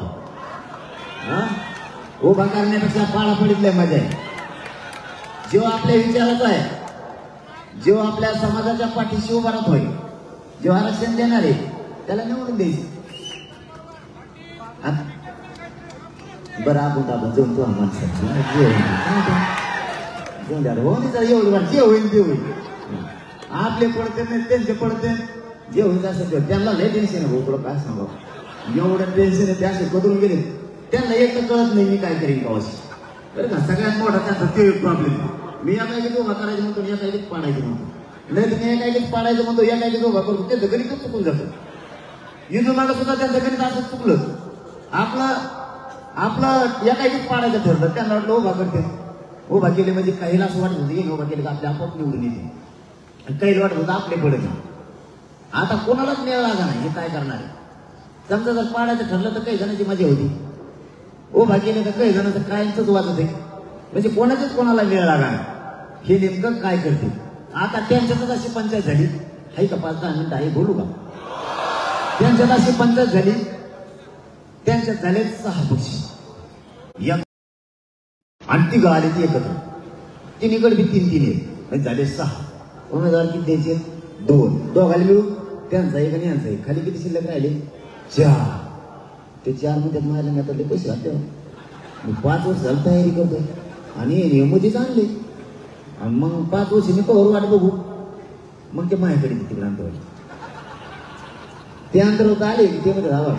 हा, उभा करण्यापेक्षा पाडापाडीत लय मजा आहे. जेव्हा आपल्या विचाराचा आहे, जेव्हा आपल्या समाजाच्या पाठीशी उभा राहत होईल, जेव्हा आरक्षण देणार आहे त्याला निवडून द्यायचं. बरं आपण जाऊन तो माणसाची एवढं जे होईल ते होईल. आपले पडते नाही त्यांचे पडते, जे होईल असं त्यांना लय टेन्शन आहे. भाऊ काय सांगा, एवढं टेन्शन आहे. ते असे करून गेले, त्यांना एक तर कळत नाही मी काय करीन गावाशी. बरं का, सगळ्यात मोठा त्यांचा ते प्रॉब्लेम. मी या काय उभा करायचं म्हणतो, या काय पाडायचं म्हणतो. नाही तर मी काय पाडायचं म्हणतो, या काय उभा करतो. ते गणितच चुकून जातं. हिंदू मागं सुद्धा त्यांचं गणित असं चुकलं. आपलं या काही पाडायचं ठरलं, त्यांना वाटलं उभा करते. उभा केले म्हणजे काहीला असं वाटत होतं उभा केले का आपल्या आपोआप निवडून येते. काही वाटत होतं आपले पडत. आता कोणालाच मेळ लागा नाही, हे काय करणार आहे. समजा जर पाडायचं ठरलं तर काही जणांची मजा होती, उभा केले तर काही जणांचं कायमच वाजत आहे. म्हणजे कोणाचीच कोणाला वेळ लागा नाही. हे नेमकं काय करते. आता त्यांच्यातच अशी पंचायत झाली आहे का, 5-10 मिनिटं आहे बोलू का. त्यांच्यात अशी पंचायत झाली, त्यांच्यात झाले 6 पक्ष आणि ती आली ती एकत्र. तिन्हीकडे बी 3-3 आहेत, झाले 6 उमेदवार. किती द्यायचे? 2. दोघाला मिळून त्यांचा एक आणि यांचा एक. खाली किती शिल्लक राहिले? 4. ते 4 मध्ये माझ्या नेत्यातले पैसे घालते. मी 5 वर्ष झालं तयारी करतोय आणि मोदीच आणले. मग 5 वर्ष मी कवर वाट बघू. मग ते माझ्याकडे तिकडे अंतर ते अंतर्गत आले ते मध्ये धावा.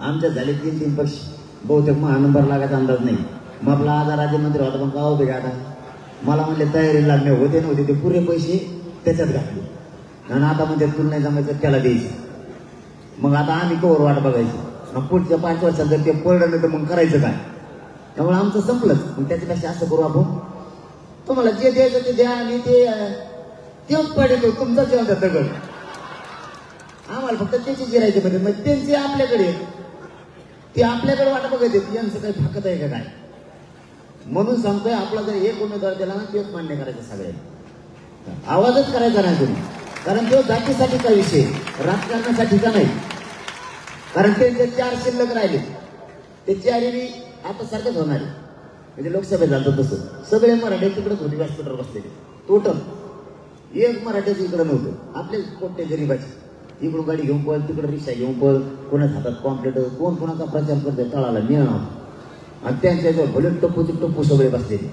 आमच्यात झाले 3-3 पक्ष. बहुतेक महानंबर लागायचा अंदाज नाही. मग आपला आजार राज्यमंत्री होता, पण का होते का आता मला म्हणले तयारी लागणे होते नव्हते, ते पुरे पैसे त्याच्यात घातले. आणि आता म्हणजे तुला नाही जमायचं त्याला द्यायचे. मग आता आम्ही कवर वाट बघायची. मग पुढच्या 5 वर्षात जर ते पडलं नाही तर मग करायचं काय. त्यामुळे आमचं संपलंच. मग त्याच्यापेक्षा असं करू आपण, तुम्हाला जे द्यायचं ते द्या आणि तेच पडेल तुमचा जेवण दगड. आम्हाला फक्त त्याची जिरायचे पाहिजे. मग त्यांचे आपल्याकडे, ते आपल्याकडे वाट बघायचे यांचं काही फाकत आहे का काय. म्हणून सांगतोय, आपला जर एक उमेदवार दिला ना तेच मान्य करायचं सगळ्यांनी. आवाजच करायचा नाही तुम्ही. कारण तो जातीसाठीचा विषय, राजकारणासाठीचा नाही. कारण ते 4 शिल्लक राहिले, ते 4ही आता सारखंच होणार आहे. म्हणजे लोकसभेत झालं तसं सगळे मराठी तिकडेच होते व्यासपीठावर बसलेले टोटल. एक मराठ्याचं इकडं नव्हतं. आपले कोट्टे गरीबाचे इकडून गाडी घेऊन पळ, तिकडं रिक्षा घेऊन पळ, कोणाच्या हातात कॉम्प्लेट, कोण कोणाचा प्रचार करतोय तळाला मिळणार. आणि त्यांच्याजवळ भले टप्पू सगळे बसलेले.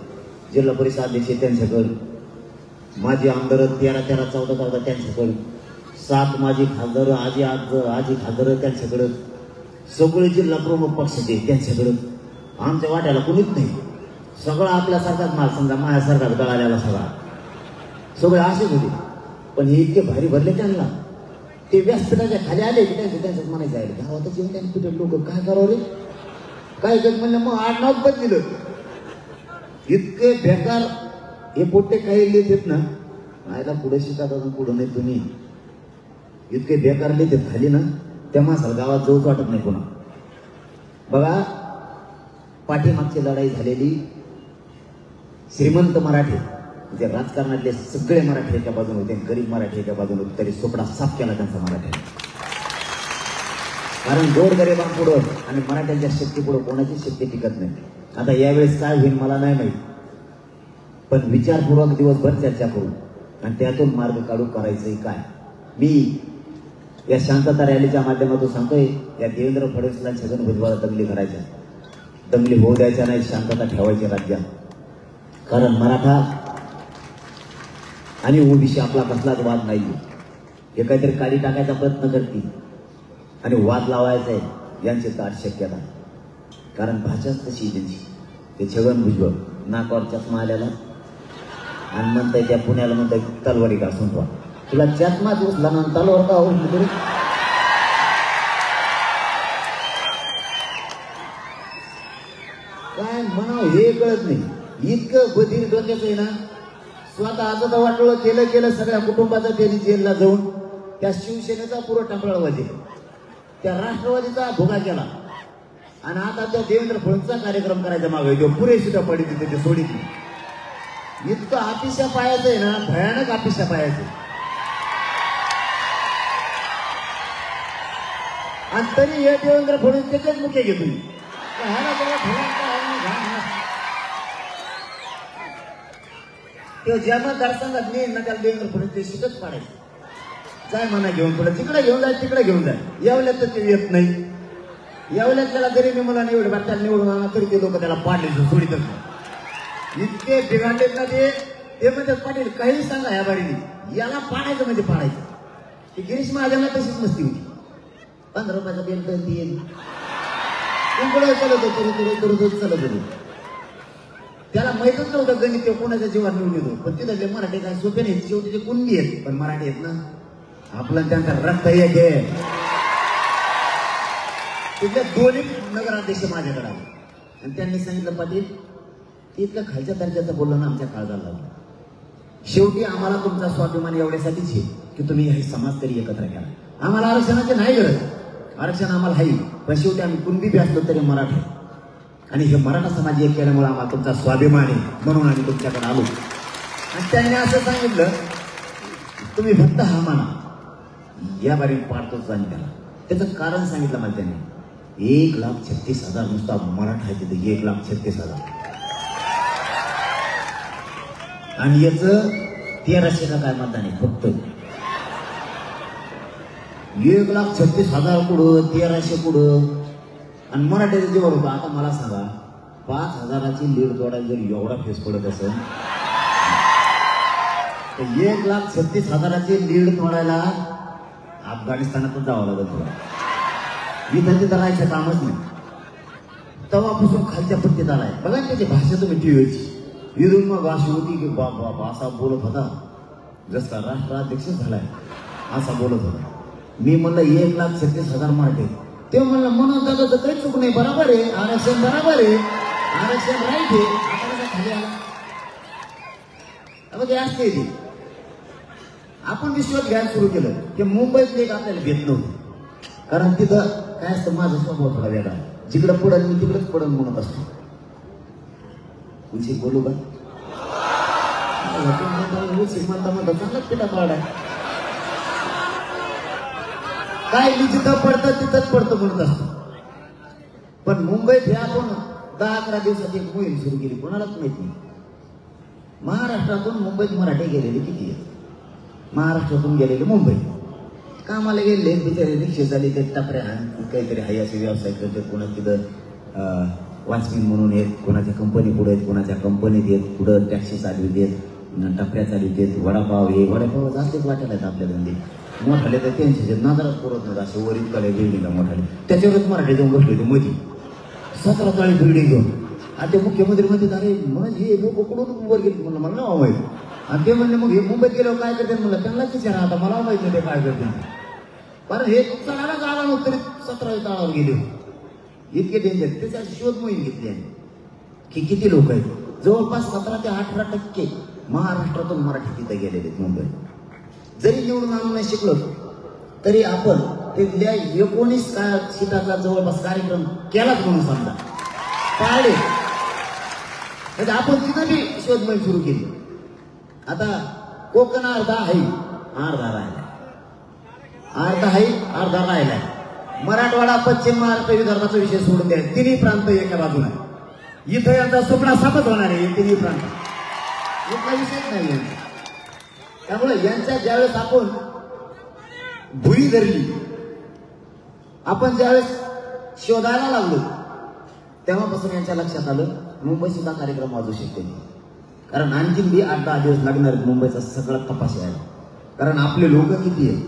जिल्हा परिषद अध्यक्ष त्यांच्याकडं, माजी आमदार 13 14 त्यांच्याकडं, 7 माजी खासदार, आजी खासदार त्यांच्याकडं, सगळे जिल्हा प्रमुख पक्षाचे त्यांच्याकडं. आमच्या वाट्याला कुणीच नाही. सगळा आपल्यासारखाच माल, समजा माझ्यासारखाच गळाल्याला सगळे असेच होते. पण हे इतके भारी भरले त्यांना. ते व्यासपीठाच्या खाली आले की त्यांच्यात म्हणायचं आहे गावातच येऊन त्यांनी कुठे लोक काय करावं रे, काय करत म्हणलं मग आडनाव बदलिलं. इतके बेकार हे पोट्टे काही लिहित ना, आयला पुढे शिकतात पुढं नाही तुम्ही. इतके बेकार लिहितात खाली ना, त्या माणसाला गावात जाऊच वाटत नाही कोणा. बघा, पाठीमागची लढाई झालेली श्रीमंत मराठे म्हणजे राजकारणातले सगळे मराठी एका बाजूने होते, गरीब मराठी एका बाजूने होते, तरी सोपडा साफ केला त्यांचा मराठ्याने. कारण गोरगरिबांपुढं आणि मराठ्यांच्या शक्तीपुढं कोणाची शक्ती टिकत नाही. आता यावेळेस काय होईल मला नाही माहिती, पण विचारपूर्वक दिवसभर चर्चा करू आणि त्यातून मार्ग काढू करायचंय काय. मी या शांतता रॅलीच्या माध्यमातून सांगतोय, या देवेंद्र फडणवीसला छगन भुजबळला दंगली करायच्या, दंगली होऊ द्यायच्या नाही, शांतता ठेवायची राज्यात. कारण मराठा आणि ओबीसी आपला कसलाच वाद नाही. हे काहीतरी काढी टाकायचा प्रयत्न करतील आणि वाद लावायचा आहे, यांची दाट शक्यता. कारण भाषाच तशी त्यांची. ते छगन भुजबळ नाकावर चष्मा आल्याला आणि म्हणताय त्या पुण्याला म्हणताय तलवारी का सुंटवा, तुला चष्मा दिवसला ना तलवार का ओढली तरी. काय म्हणावं हे कळत नाही. इतकं बधीर डोक्याचं आहे ना. स्वतः आता तर वाटलं केलं सगळ्या कुटुंबाचा त्यांनी जेलला जाऊन त्या शिवसेनेचा पुरा टांगळा वाजेल, त्या राष्ट्रवादीचा भोगा केला आणि आता त्या देवेंद्र फडणवीसचा कार्यक्रम करायचा मागे तो पुरे सुद्धा पडली तिथे सोडीत. इतकं आपिशा पायाचं आहे ना, भयानक आपिशा पायाचं. आणि तरी हे देवेंद्र फडणवीस त्याच्याच मुख्य घेतो. तो ज्या मतदारसंघात नाही ना त्याला देवेंद्र फडणवीस ते शिकत पाडायचं. जाय म्हणा घेऊन पुढे, तिकडे घेऊन जाय, तिकडे घेऊन जाय. यावल्यात तर ते येत नाही. यावल्यात त्याला जरी मी मला निवड त्याला निवडून आणा तरी ते लोक त्याला पाडले सोडीतच नाही. इतके बिघाडलेत ना ते म्हणतात पाटील काही सांगा ह्या बारीने, याला पाडायचं म्हणजे पाडायचं. ते गिरीश महाजनला तशीच मस्ती होती. 15 रुपयाचा बेल्ट येईल पुढे चालत होतो चालत होतो. त्याला माहितच नव्हतं गणित ते कोणाच्या जीवात निवडून येतो. पण तिथले मराठी काय सोपे नाही, शेवटी ते कुणबी आहेत पण मराठी आहेत ना. आपलं त्यांचा रक्त एक आहे. तिथले दोन्ही नगराध्यक्ष माझ्याकडे आले आणि त्यांनी सांगितलं पाटील इतकं खालच्या दर्जाचं बोललं ना आमच्या काळजाला लागलं. शेवटी आम्हाला तुमचा स्वाभिमान एवढ्यासाठीच आहे की तुम्ही हे समाज तरी एकत्र करा. आम्हाला आरक्षणाची नाही गरज, आरक्षण आम्हाला आहे, पण शेवटी आम्ही कुणबी बी असलो तरी मराठी आणि हे मराठा समाज एक केल्यामुळे आम्हाला तुमचा स्वाभिमान आहे म्हणून आम्ही तुमच्याकडे आलो. आणि त्यांनी असं सांगितलं तुम्ही फक्त हा माना, या बारीने पाडतोच आणि त्याचं कारण सांगितलं मला त्यांनी. 1,36,000 नुसता मराठा आहे तिथे, 1,36,000 आणि याचं 1300 का काय मतदान आहे फक्त. 1,36,000 कुठं 1300 कुठं आणि मराठ्याचं जेवढ होतं. आता मला सांगा 5,000ची लीड तोडायला जर एवढा फेस पडत असेल तर 1,36,000ची लीड तोडायला अफगाणिस्तानातच जावं लागत तुला. इथं तिथं राहायचं कामच नाही. तेव्हापासून खालच्या पट्टीत आलाय. बघा त्याची भाषा तुम्ही टीव्हीची इथून मग अशी होती की बाबा असा बोलत होता जसा राष्ट्राध्यक्ष झालाय असा बोलत होता. मी म्हणलं 1,36,000 मराठे. ते म्हणलं म्हणून दादाचं काही चूक नाही, बरोबर आहे, आरक्षण बरोबर आहे, आरक्षण राईट आहे. आता खाली आला ते असते ते. आपण विश्वास घ्यायला सुरू केलं की मुंबईत एक आपल्याला भेट नव्हतं. कारण तिथं काय असतं माझा स्वभाव थोडा वेगळा, जिकडं पडल मी तिकडंच पडल म्हणत असतो. तुझी बोलू का श्रीमंत म्हणतो चांगलाच पिठा पाडाय काय मी जिथं पडतं तिथंच पडतं म्हणत असतो. पण मुंबईत हे आपण 10-11 दिवसात एक मोहीम सुरू केली, कोणालाच माहित नाही. महाराष्ट्रातून मुंबईत मराठी गेलेले किती आहेत महाराष्ट्रातून गेलेले मुंबई कामाला गेले, बिचारे रिक्षे झाले, ते टपऱ्या काहीतरी हाय असे व्यवसाय करतात. कोणा तिथं वॉचमॅन म्हणून येत, कोणाच्या कंपनी पुढे आहेत, कोणाच्या कंपनीत येत, पुढं टॅक्सी चालवित येत, टपऱ्या चालवित येत, वडापाव हे वडापाव जास्तच वाटायला आहेत आपल्या धंदे. मोठाले तर त्यांचे नादारात पुरत नव्हतं, असे वरील काले बिल्डिंगला मोठाले. त्याच्यावरच मराठी जाऊन बसले होते मध्ये 17 ताळी बिल्डिंग घेऊन. आणि ते मुख्यमंत्री म्हणते अरे म्हणून हे लोक कुठून मुंबईत गेले, म्हणलं मला नाव माहिती. आणि ते म्हणले मग हे मुंबईत गेल्यावर काय करते, म्हणलं त्यांनाच विचारा, आता मला माहित नाही ते काय करते. कारण हे चढायला जागा नव्हतं तरी 17 ताळावर गेले इतके डेंजर. त्याच्या शोध मोहीम घेतली आहे की किती लोक आहेत. जवळपास 17 ते 18% महाराष्ट्रातून मराठी तिथे गेलेले आहेत मुंबईत. जरी निवडून आणून नाही शिकलो तरी आपण तिथल्या 19 सीटाचा जवळपास कार्यक्रम केलाच म्हणून समजा पाळले. म्हणजे आपण तिथं बी शोध मोहीम सुरू केली. आता कोकण अर्धा आहे, अर्धा राहिला, अर्धा आहे, अर्धा राहिलाय. मराठवाडा, पश्चिम महाराष्ट्र, विदर्भाचा विषय सोडून द्या, तिन्ही प्रांत एका बाजूला. इथं यांचा सुपडा सापच होणार आहे, तिन्ही प्रांत इथला विषयच नाही यांचा. त्यामुळे यांच्या ज्यावेळेस आपण भुई धरली, आपण ज्यावेळेस शोधायला लागलो, तेव्हापासून यांच्या लक्षात आलं मुंबई सुद्धा कार्यक्रम वाजू शकते. कारण आणखीन बी 8-10 दिवस लागणार मुंबईचा सगळा तपास यायला. कारण आपले लोक किती आहेत.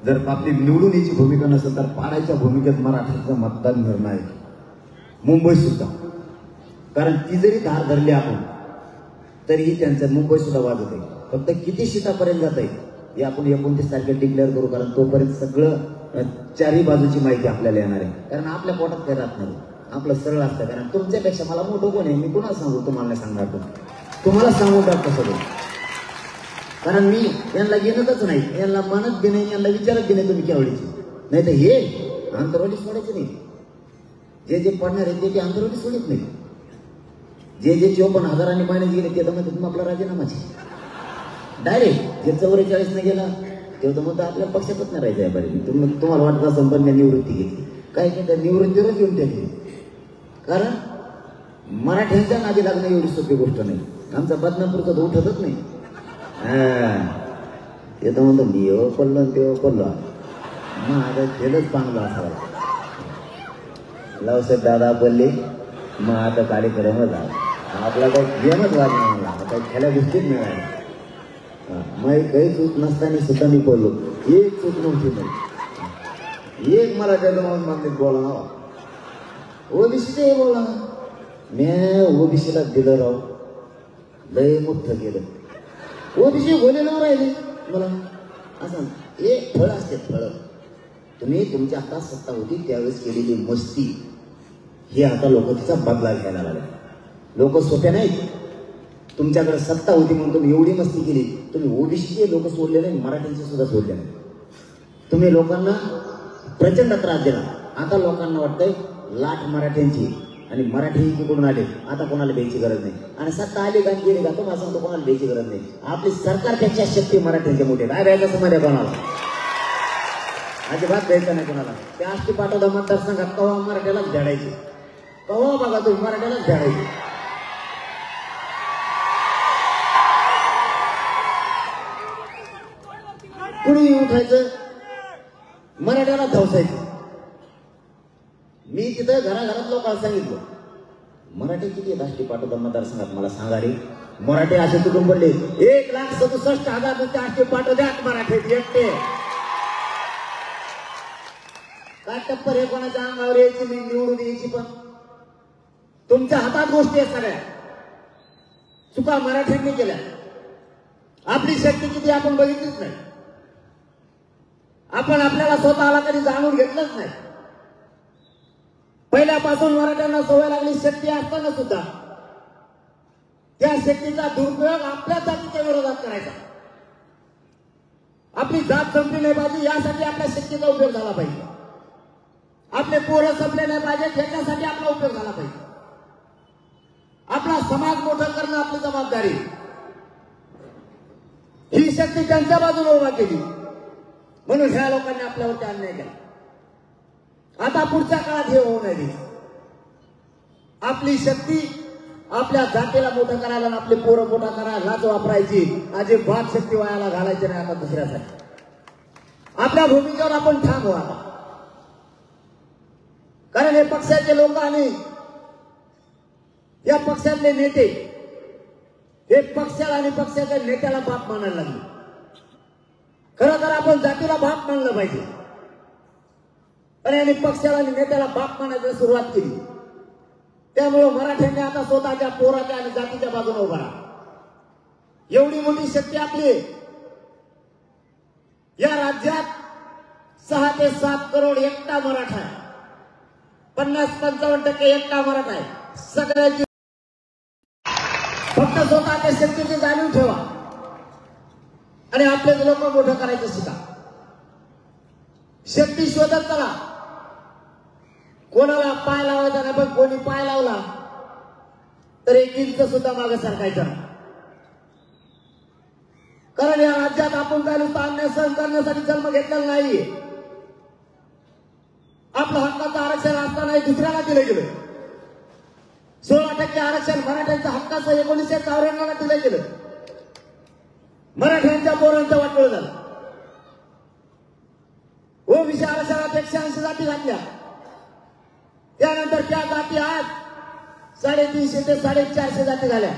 जर आपली निवडून यायची भूमिका नसेल तर पाडायच्या भूमिकेत मराठीचं मतदान निर्णायक मुंबई सुद्धा. कारण ती जरी धार धरली आपण तरीही त्यांचं मुंबई सुद्धा वाजत आहे. फक्त किती सीटापर्यंत जात आहे हे आपण 29 तारखेला डिक्लेअर करू. कारण तोपर्यंत सगळं चारही बाजूची माहिती आपल्याला येणार आहे. कारण आपल्या पोटात काही राहत नाही, आपलं सरळ असतं. कारण तुमच्यापेक्षा मला मोठं कोण आहे, मी कुणाला सांगू, तुम्हाला नाही सांगणार, तुम्हाला सांगून टाकतो सगळं. कारण मी यांना घेणतच नाही, यांना म्हणत बी नाही, यांना विचारत बी नाही तुम्ही केवढीची. नाही तर हे आंतरवाली सोडायचे नाही. जे पडणार आहे ते आंतरवाली सोडित नाही. जे 54,000 महिन्यात गेले ते तर म्हणते तुम्ही आपला राजीनामाचे डायरेक्ट. जे 44 ने गेला तेव्हा तर म्हणतो आपल्या पक्षातच नाही राहायचं आहे. बरे तुम्हाला वाटत असं पण निवृत्ती घेतली, काय काय निवृत्तीवरच येऊन टाकली. कारण मराठ्यांच्या नादी लागणं एवढी सोपी गोष्ट नाही. आमचा बदनापूरचा तर उठतच नाही. ते तर म्हणतो मी एवढं पडलो तेव्हा पडलो, मग आता खेळच चांगला असावा. लावसाहेब दादा बोलले मग आता कार्यक्रमच आला. आपला काही गेमच वाजला मला, काही खेळ्या गोष्टीच मिळाल्या. मग काही चूक नसताना सुद्धा मी बोललो, एक चूक नव्हती नाही. एक मला त्याला मागणीत बोला ओबीसीचे बोला, मी ओबीसीला दिलं राव, लय मोठं केलं. ओबीसी बोलेलं राहिले मला असं. एक फळ असते, फळ तुम्ही तुमच्या हातात सत्ता होती त्यावेळेस केलेली मस्ती ही आता लोक तिचा बदला घ्यायला लागले. लोक सोप्या नाहीत. तुमच्याकडे सत्ता होती म्हणून तुम्ही एवढी मस्ती केली. तुम्ही ओबीसीचे लोक सोडले नाही, मराठ्यांचे सुद्धा सोडले नाही. तुम्ही लोकांना प्रचंड त्रास दिला. आता लोकांना वाटतंय लाट मराठ्यांची आणि मराठी तिकडून आले, आता कोणाला द्यायची गरज नाही. आणि सत्ता आली का गेली का तुम्हाला सांगतो कोणाला द्यायची गरज नाही. आपली सरकारपेक्षा शक्ती मराठ्यांच्या मोठे काय द्यायचं समजा कोणाला अजिबात द्यायचं नाही कोणाला. ते आष्टी पाटोदा मतदारसंघात कवा मराठ्यालाच झाडायचे, कवा बघा तुम्ही मराठ्यालाच झाडायचे. कुणी उठायचं मराठ्याला धावसायचं. मी तिथं घराघरात लोकांना सांगितलं मराठी किती आहेत आष्टी पाटोदा मतदारसंघात मला सांगा रे. मराठी असे तुटून पडले 1,67,000 नुसते आष्टी पाटोद्यात मराठी एकटे. काय टप्पर हे कोणाच्या अंगावर यायची नाही, निवडून यायची पण तुमच्या हातात गोष्टी आहेत सगळ्या. चुका मराठ्यांनी केल्या. आपली शक्ती किती आपण बघितलीच नाही. आपण आपल्याला स्वतःला कधी जाणून घेतलंच नाही. पहिल्यापासून मराठ्यांना सवय लागली शक्ती असताना सुद्धा त्या शक्तीचा दुरुपयोग आपल्या जातीच्या विरोधात करायचा. आपली जात संपली नाही पाहिजे यासाठी आपल्या शक्तीचा उपयोग झाला पाहिजे. आपले पोरं संपले नाही पाहिजे त्याच्यासाठी आपला उपयोग झाला पाहिजे. आपला समाज मोठा करणं आपली जबाबदारी. ही शक्ती त्यांच्या बाजूला उभा केली म्हणून ह्या लोकांनी आपल्यावरती अन्याय केला. आता पुढच्या काळात हे होऊ नये. आपली शक्ती आपल्या जातीला मोठं करायला आणि आपले पोरं मोठा करायला लाच वापरायची, अजिबात शक्ती वायाला घालायची नाही आता दुसऱ्यासाठी. आपल्या भूमिकेवर आपण ठाम व्हा, कारण हे पक्षाचे लोक आणि या पक्षातले नेते हे पक्षाला आणि पक्षाच्या नेत्याला बाप मानायला लागले. खरं तर आपण जातीला बाप मानलं पाहिजे, आणि पक्षाला आणि नेत्याला बाप मानायला सुरुवात केली. त्यामुळे मराठ्यांनी आता स्वतःच्या पोराच्या आणि जातीच्या बाजूने उभा राहा. एवढी मोठी शक्ती आपली या राज्यात 6 ते 7 करोड एकटा मराठा आहे, 50-55% एकटा मराठा आहे. सगळ्याची फक्त स्वतःच्या शक्तीची जाणीव ठेवा आणि आपलेच लोक मोठं करायचं शिका. शक्ती शोधत चला. कोणाला पाय लावायचा नाही, पण कोणी पाय लावला तर 1 इंच सुद्धा मागे सरकायचं नाही. कारण या राज्यात आपण काय नुसतं अन्याय सहन करण्यासाठी जन्म घेतलेला नाहीये. आपलं हक्काचं आरक्षण असताना दुसऱ्याला दिलं गेलं. 16% आरक्षण मराठ्यांच्या हक्काचं 1994 दिलं गेलं. मराठ्यांच्या पोरांचं वाटोळं झालं. ओबीसी आरक्षणात 180 जाती घातल्या. त्यानंतर त्या जाती आज 350 ते 450 जाती झाल्या.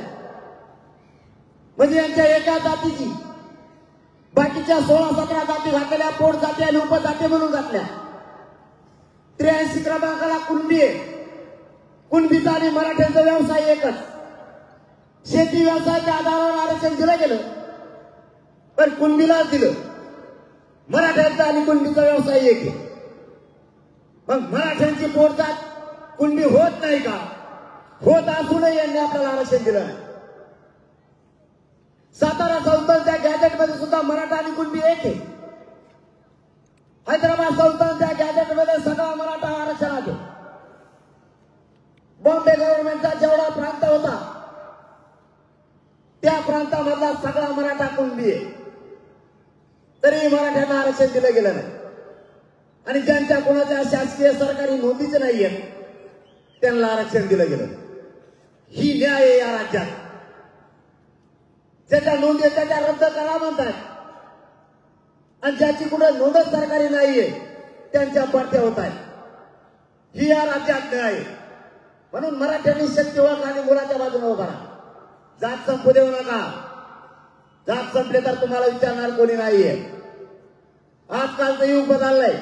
म्हणजे यांच्या एका जातीची बाकीच्या 16-17 जाती घातलेल्या पोट जाती आणि उपजाती म्हणून घातल्या. 83 क्रमांकाला कुणबी आहे. कुणबीचा आणि मराठ्यांचा व्यवसाय एकच. शेती व्यवसायाच्या आधारावर आरक्षण दिलं गेलं, पण कुणबीलाच दिलं. मराठ्यांचा आणि कुणबीचा व्यवसाय एक आहे. मग मराठ्यांची पोटजात कुणबी होत नाही का? होत असूनही यांनी आपल्याला आरक्षण दिलं. सातारा संस्थांच्या गॅजेटमध्ये सुद्धा मराठा आणि कुणबी एक आहे. हैदराबाद संस्थांच्या गॅजेटमध्ये सगळा मराठा आरक्षणात आहे. बॉम्बे गव्हर्नमेंटचा जेवढा प्रांत होता त्या प्रांतामधला सगळा मराठा कुणबी आहे. तरी मराठ्यांना आरक्षण दिलं गेलं नाही. आणि ज्यांच्या कोणाच्या शासकीय सरकारी नोंदीच नाहीये त्यांना आरक्षण दिलं गेलं. ही न्याय आहे या राज्यात. ज्याच्या नोंदी त्याच्या रद्द करा म्हणतात, आणि ज्याची कुठे नोंदच सरकारी नाहीये त्यांच्या पडत्या होत आहेत. ही या राज्यात न्याय आहे. म्हणून मराठ्यांनी शक्ती ओळख आणि मुलाच्या बाजूने उभा राहा. जात संपू देऊ नका. जात संपले तर तुम्हाला विचारणार कोणी नाहीये. आजकालचं युग बदललंय.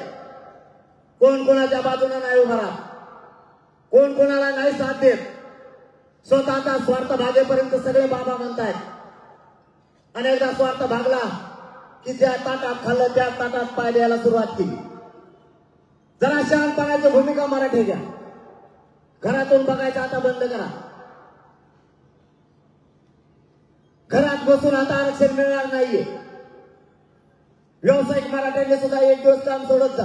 कोण कोणाच्या बाजूने नाही उभा राहत, कोण कोणाला नाही साथ देत. स्वतःचा स्वार्थ भागेपर्यंत सगळे बाबा म्हणतायत. अनेकदा स्वार्थ भागला की ज्या ताटात खाल्लं त्या ताटात पाय द्यायला सुरुवात केली. जरा शहाणपणाची भूमिका मराठी घ्या. घरातून बघायचं आता बंद करा. घरात बसून आता आरक्षण मिळणार नाहीये. व्यावसायिक मराठ्यांनी सुद्धा 1 दिवस काम सोडत जा.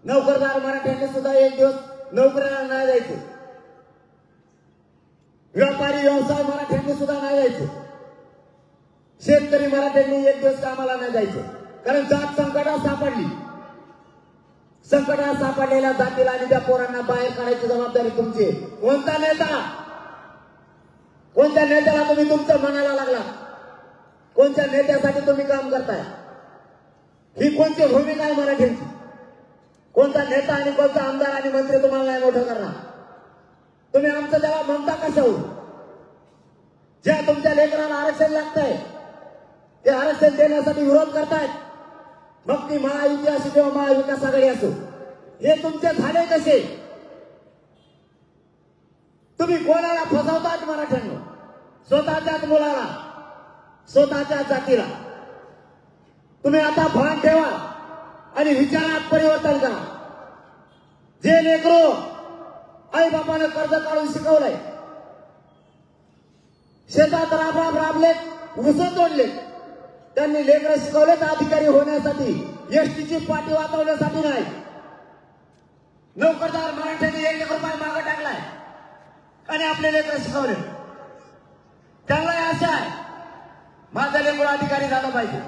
नोकरदार मराठ्यांनी सुद्धा 1 दिवस नोकरीला नाही जायचं. व्यापारी व्यवसाय मराठ्यांनी सुद्धा नाही जायचं. शेतकरी मराठ्यांनी 1 दिवस कामाला नाही जायचं. कारण जात संकटात सापडली. संकटात सापडलेल्या जातीला आणि त्या पोरांना बाहेर काढायची जबाबदारी तुमची. कोणता नेता, कोणत्या नेत्याला तुम्ही तुमचं म्हणायला लागला? कोणत्या नेत्यासाठी तुम्ही काम करताय? ही कोणती भूमिका आहे मराठ्यांची? कोणता नेता आणि कोणता आमदार आणि मंत्री तुम्हाला नाही मोठं करणार? तुम्ही आमचं त्याला म्हणता कशावर? ज्या तुमच्या लेकराला आरक्षण लागतंय ते आरक्षण देण्यासाठी विरोध करतायत, मग ती महायुती असो किंवा महाविकास आघाडी असो, हे तुमचे झाले कसे? तुम्ही कोणाला फसवतात मराठ्यांना? स्वतःच्याच मुलाला, स्वतःच्या जातीला. तुम्ही आता भान ठेवा आणि विचारात परिवर्तन करा. जे लेकरो आई बापाने कर्ज काढून शिकवलंय, शेतात राब राबले, उसं तोडले, त्यांनी लेकरं शिकवले तर अधिकारी होण्यासाठी, एसटीची पाठी वाचवण्यासाठी नाही. नोकरदार मराठ्यांनी 1 लाख रुपये मागे टाकलाय आणि आपले लेकरं शिकवले. त्यांना आशा आहे माझा लेकरू अधिकारी झाला पाहिजे.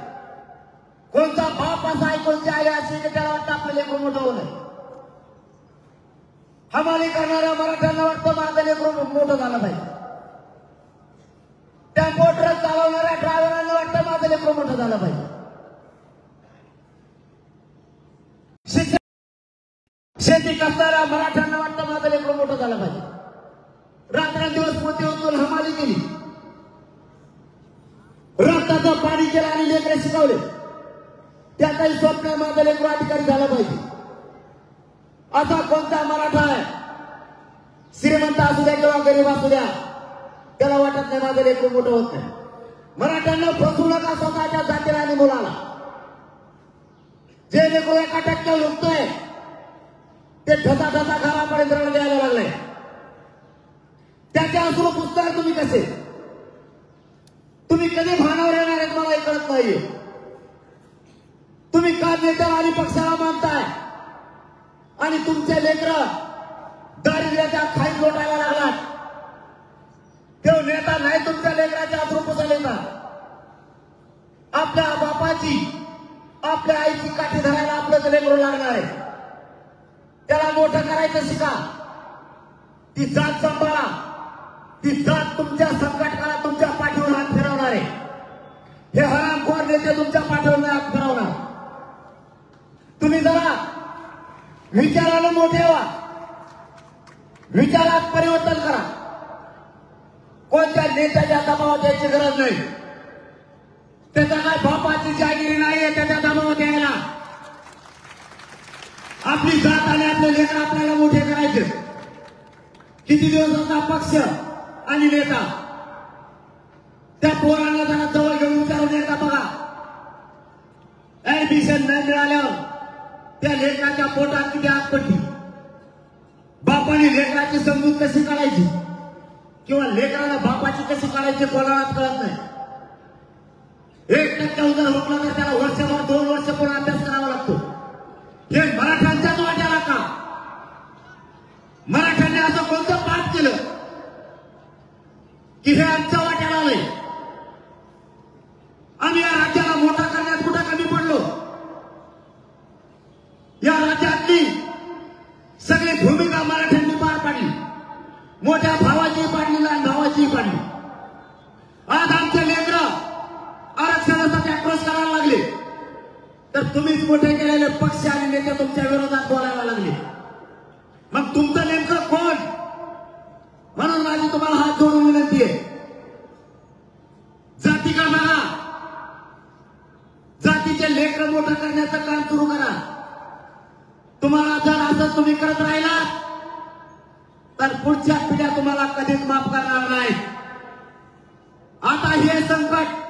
कोणता बाप असा आहे, कोणती आई अशी की त्याला वाटतं आपलं लेकरू मोठं होणं. हमाली करणाऱ्या मराठ्यांना वाटतं माझं लेकरू मोठं झालं पाहिजे. टेम्पो ट्रक चालवणाऱ्या ड्रायव्हरांना वाटतं माझं लेकरू मोठं झालं पाहिजे. शेती करणाऱ्या मराठ्यांना वाटतं माझं लेकरू मोठं झालं पाहिजे. रात्रंदिवस पोते उचलून हमाली केली, रक्ताचं पाणी केलं आणि लेकरे शिकवले. त्यातही स्वप्न माझं लेकरू अधिकारी झालं पाहिजे. असा कोणता मराठा आहे, श्रीमंत असू द्या किंवा गरीब असू द्या, त्याला वाटत नाही माझं लेकरू मोठं होत नाही. मराठ्यांना फसवू नका स्वतःच्या जातीला आणि मुलाला. जे लेकरू 1% लुटतोय ते ठसा ठसा घरापर्यंत द्यायला लागलाय. त्याचे असू पुस्तक तुम्ही कसे, तुम्ही कधी भानावर येणार आहेत मला कळत नाहीये. तुम्ही का नेत्याला आणि पक्षाला मानताय आणि तुमचे लेकर दारिद्र्याच्या खाईत लोटायला लागलात. तो नेता नाही तुमच्या लेकराच्या अप्रोपोसा नेता. आपल्या बापाची आपल्या आईची काठी धरायला आपलंच लेकरू लागणार आहे. त्याला मोठं करायचं शिका. ती जात सांभाळा. ती जात तुमच्या संकट काळात तुमच्या पाठीवर हात फिरवणार आहे. हे हरामखोर नेते तुमच्या पाठीवर हात फिरवणार. तुम्ही जरा विचारानं मोठे व्हा, विचारात परिवर्तन करा. कोणत्या नेत्याच्या दबावात यायची गरज नाही. त्याचा काय बापाची जागिरी नाहीये त्याच्या दबावात यायला. आपली जात आणि आपले लेकर आपल्याला मोठे करायचे. किती दिवस होता पक्ष आणि नेता. त्या पोरांना जरा जवळ घेऊन विचारून येता बघा. ऍडमिशन नाही मिळाल्यावर त्या लेकराच्या पोटात किती आग पडली. बापाने लेकराची समजूत कशी काढायची किंवा लेकराला बापाची कशी काढायची कोणालाच कळत नाही. 1% जर हुकला तर त्याला वर्षभर 2 वर्ष पण अभ्यास करावा लागतो. हे मराठ्यांच्याच वाट्याला का? मराठ्यांनी असं कोणतं पाठ केलं की हे आमच्या वाट्याला नाही. आम्ही या राज्याला मोठा करण्यात कुठं कमी पडलो? या राज्यातली सगळी भूमिका मराठ्यांनी पार पाडली. मोठ्या भावाची पाडली, लहान भावाची पाडली. आज आमचे लेकर आरक्षणासाठी आक्रोश करायला लागले तर तुम्हीच मोठे केलेले पक्ष आणि नेते तुमच्या विरोधात बोलायला लागले. मग तुमचं नेमकं कोण? म्हणून माझी तुम्हाला हात जोडून विनंती आहे. जाती का बघा. जातीचे लेकर मोठं करण्याचं काम सुरू करा. तुम्हाला जर असं तुम्ही करत राहिला तर पुढच्या पिढ्या तुम्हाला कधीच माफ करणार नाही. आता हे संकट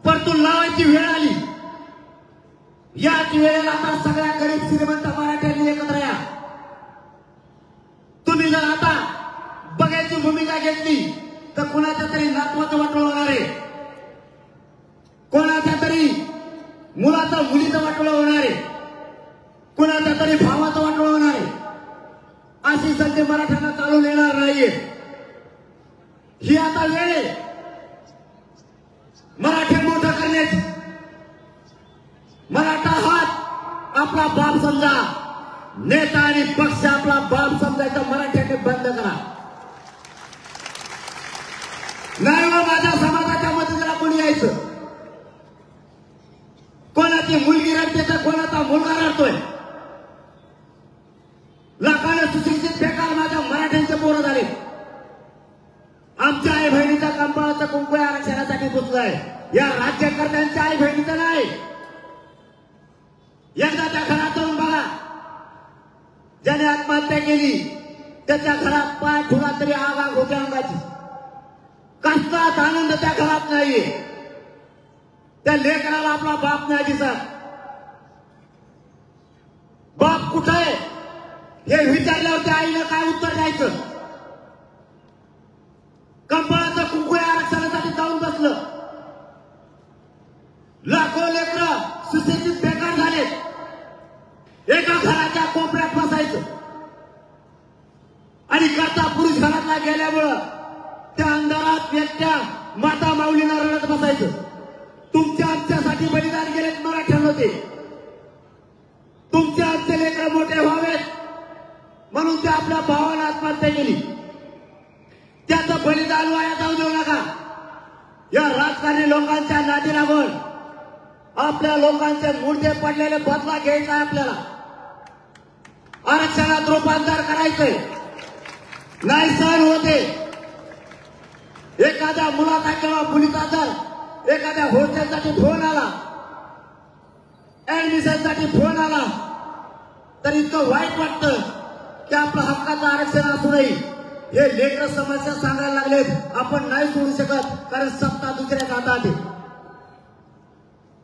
परतून लावायची वेळ आली. याच वेळेला आता सगळ्या गरीब श्रीमंत मराठ्यांनी एकत्र या. तुम्ही जर आता बघायची भूमिका घेतली तर कोणाच्या तरी नातवाचं वाटोळं होणार आहे. कोणाच्या तरी मुलाचं मुलीचं वाटोळं होणार आहे. कोणाच्या तरी भावाचं वाटोळं होणार आहे. अशी संधी मराठ्यांना चालून येणार नाहीये. ही आता वेळ आहे मराठी मोठं करण्याची. मराठा हात आपला बाप समजा. नेता आणि पक्ष आपला बाप समजायचा मराठ्यांनी बंद करा. नाही व माझ्या समाजाच्या मदतीला कोणी यायचं. कोणाची मुलगी रडते तर कोणाचा मुलगा रडतोय. लाखाने सुशिक्षित बेकार माझ्या मराठ्यांचे पोरं झाले. आमच्या आई बहिणीच्या कंपाळाचं कुंकू आरक्षणासाठी पुसलंय. या राज्यकर्त्यांच्या आई बहिणीचं नाही. एकदा त्या घरात जाऊन बघा. ज्याने आत्महत्या केली त्याच्या घरात पाय ठुला तरी आग होत्या अंगाची. कसलाच आनंद त्या घरात नाहीये. त्या लेकराला आपला बाप नाही दिसत. बाप कुठे आहे हे विचारल्यावर त्या आईनं काय उत्तर द्यायचं? कंपाळाचं कुंकू आरक्षणासाठी जाऊन बसलं. लाखो लेकर सुशिक्षित बेकार झाले. एका घराच्या कोपऱ्यात बसायचं आणि करता पुरुष घरातला गेल्यामुळं त्या अंधारात एकट्या माता माऊलीला रडत बसायचं. तुमच्या आमच्यासाठी बलिदान गेलेत मराठ्यांमध्ये. तुमचे आमचे लेकर मोठे व्हावेत म्हणून त्या आपल्या भावानं आत्महत्या केली. त्याचं बलिदान वाया जाऊ देऊ नका. या राजकारणी लोकांच्या नादी लागून आपल्या लोकांचे मुर्दे पडलेले बदला घ्यायचा आहे. आपल्याला आरक्षणात रूपांतर करायचंय. नाही सहन होते. एखाद्या मुलाचा किंवा मुलीचा जर एखाद्या हॉस्टेलसाठी फोन आला, ऍडमिशनसाठी फोन आला, तर इतकं वाईट वाटतं की आपलं हक्काचं आरक्षण असूनही हे लेकर समस्या सांगायला लागलेत. आपण नाही सोडू शकत, कारण सत्ता दुसऱ्या हातात आहे.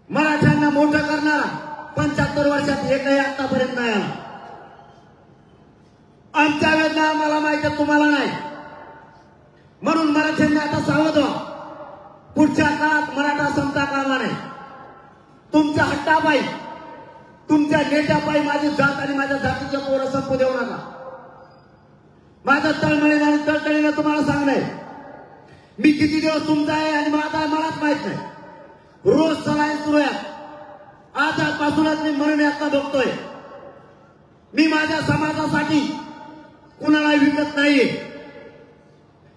मराठ्यांना मोठं करणारा 75 वर्षात एकही आतापर्यंत नाही आला. आमच्या वेदना आम्हाला माहिती आहे, तुम्हाला नाही. म्हणून मराठ्यांनी आता सावध व्हा. पुढच्या काळात मराठा समता कामा नाही. तुमच्या हट्टापायी, तुमच्या नेत्यापायी माझी जात आणि माझ्या जातीच्या पोरं संपू देऊ नका. माझं तळमळीनं आणि तळतळीनं तुम्हाला सांगणं मी किती दिवस तुमचा आहे आणि माझा मलाच माहित नाही. रोज सलाईन सुरू आहे. आजपासूनच मी म्हणून आता बघतोय. मी माझ्या समाजासाठी कुणाला विकत नाहीये.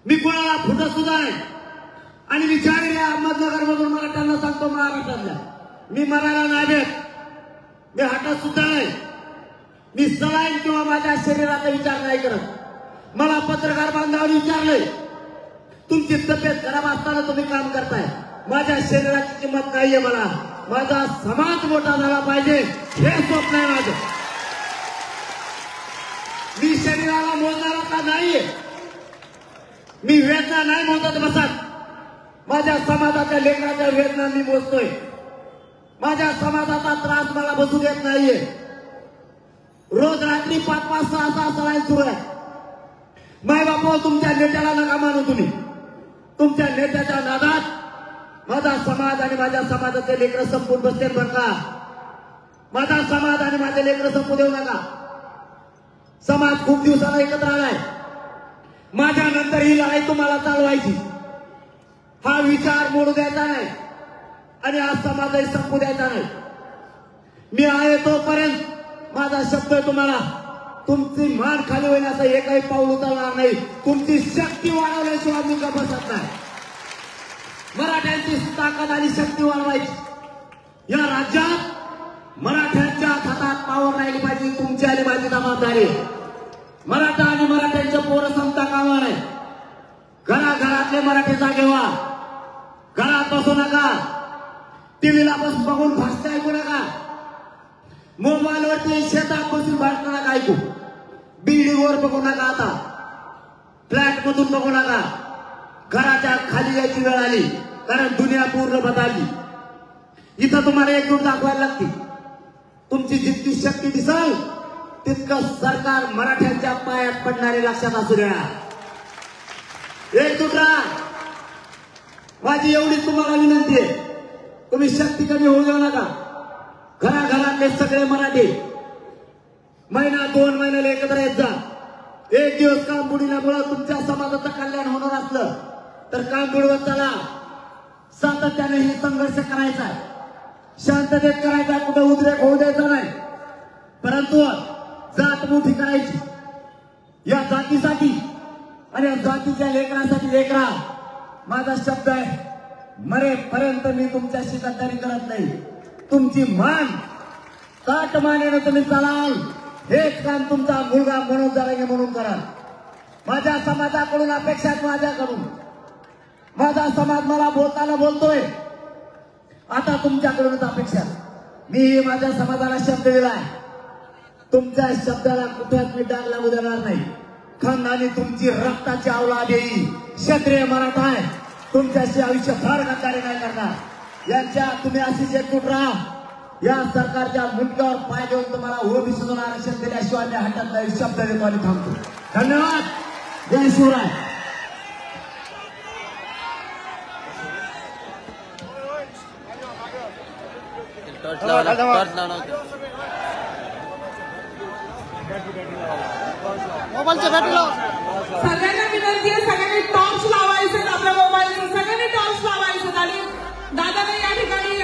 मी कुणाला फुटत सुद्धा नाही. आणि विचारले अहमदनगर मधून मराठ्यांना सांगतो, महाराष्ट्रातल्या मी मराठा नाही भेट, मी हटत सुद्धा नाही. मी सलाईन किंवा माझ्या शरीराचा विचार नाही करत. मला पत्रकार बांधवांनी विचारलंय, तुमची तब्येत खराब असताना तुम्ही काम करताय. माझ्या शरीराची किंमत नाहीये. मला माझा समाज मोठा झाला पाहिजे हे स्वप्न आहे माझं. मी शरीराला मोजणारा का नाहीये. मी वेदना नाही मोजत बसत. माझ्या समाजाच्या लेकराच्या वेदना मी मोजतोय. माझ्या समाजाचा त्रास मला बसू देत नाहीये. रोज रात्री 5-5, 6-6 सलाईन सुरू आहे. माय बापा, तुमच्या नेत्याला नका मानू. तुम्ही तुमच्या नेत्याच्या नादात माझा समाज आणि माझ्या समाजाचे लेकर संपून बसतील बरं का. माझा समाज आणि माझे लेकर संपू देऊ नका. समाज खूप दिवसाला एकत्र आलाय. माझ्या नंतर ही लढाई तुम्हाला चालवायची. हा विचार मोडू द्यायचा नाही आणि हा समाजही संपू द्यायचा नाही. मी आहे तोपर्यंत माझा शब्द तुम्हाला, तुमची मान खाली होईल असं एकही पाऊल उचलणार नाही. तुमची शक्ती वाढवल्याशिवाय मी का बसत नाही. मराठ्यांची ताकद आणि शक्ती वाढवायची. या राज्यात मराठ्यांच्या हातात पावर राहिली पाहिजे. तुमची आणि माझी जबाबदारी. मराठा आणि मराठ्यांच्या पोरं संपता कामा नाही. घराघरातले मराठी जागे व्हा. घरात बसू नका. टीव्हीला बघून भाषण ऐकू नका. मोबाईलवरती शेतात बसून भाषण नका ऐकू. बिल्डिंगवर बघू नका. आता फ्लॅट मधून बघू नका. घराच्या खाली यायची वेळ आली, कारण दुनिया पूर्ण बदलली. इथं तुम्हाला एकजूट दाखवायला लागते. तुमची जितकी शक्ती दिसल तितकं सरकार मराठ्यांच्या पायात पडणारे लक्षात असू द्या. एकजूट राहा. माझी एवढी तुम्हाला विनंती आहे. तुम्ही शक्ती कमी होऊ देऊ नका. घराघरातले सगळे मराठी महिना 2 महिन्याला एकत्र येत जा. एक दिवस काम बुडील्यामुळे तुमच्या समाजाचं कल्याण होणार असलं तर काम बुडवत चला. सातत्याने हे संघर्ष करायचा आहे. शांततेत करायचा. कुठे उद्रेक होऊ द्यायचा नाही. परंतु जात मोठी करायची. या जातीसाठी आणि या जातीच्या लेकरांसाठी लेकरा. माझा शब्द आहे, मरेपर्यंत मी तुमच्याशी गद्दारी करत नाही. तुमची मान ताट मानेने तुम्ही चालाल. हेच काम तुमचा मुलगा म्हणून जरांगे म्हणून करा. माझ्या समाजाकडून अपेक्षा माझ्याकडून. माझा समाज मला बोलताना बोलतोय. आता तुमच्याकडूनच अपेक्षा. मी माझ्या समाजाला शब्द दिलाय. तुमच्या शब्दाला कुठेच मी डाग लागू देणार नाही. खानदानी तुमची रक्ताची औलाद येईल. क्षत्रिय मराठा आहे. तुमच्याशी आयुष्यभर गद्दारी नाही करणार. यांच्या तुम्ही अशीच एकजूट राहा. या सरकारच्या मुंडक्यावर पाय देऊन तुम्हाला ओबीसीतून आरक्षण दिल्याशिवाय मी हटत नाही. शब्द देतो आणि थांबतो. धन्यवाद. जय शिवराय.
मोबाईलच्या बॅटरीला
सगळ्यांना विनंती आहे, सगळ्यांनी टॉर्च लावायचे आपल्या मोबाईलचे. सगळ्यांनी टॉर्च लावायचे आणि दादाने या ठिकाणी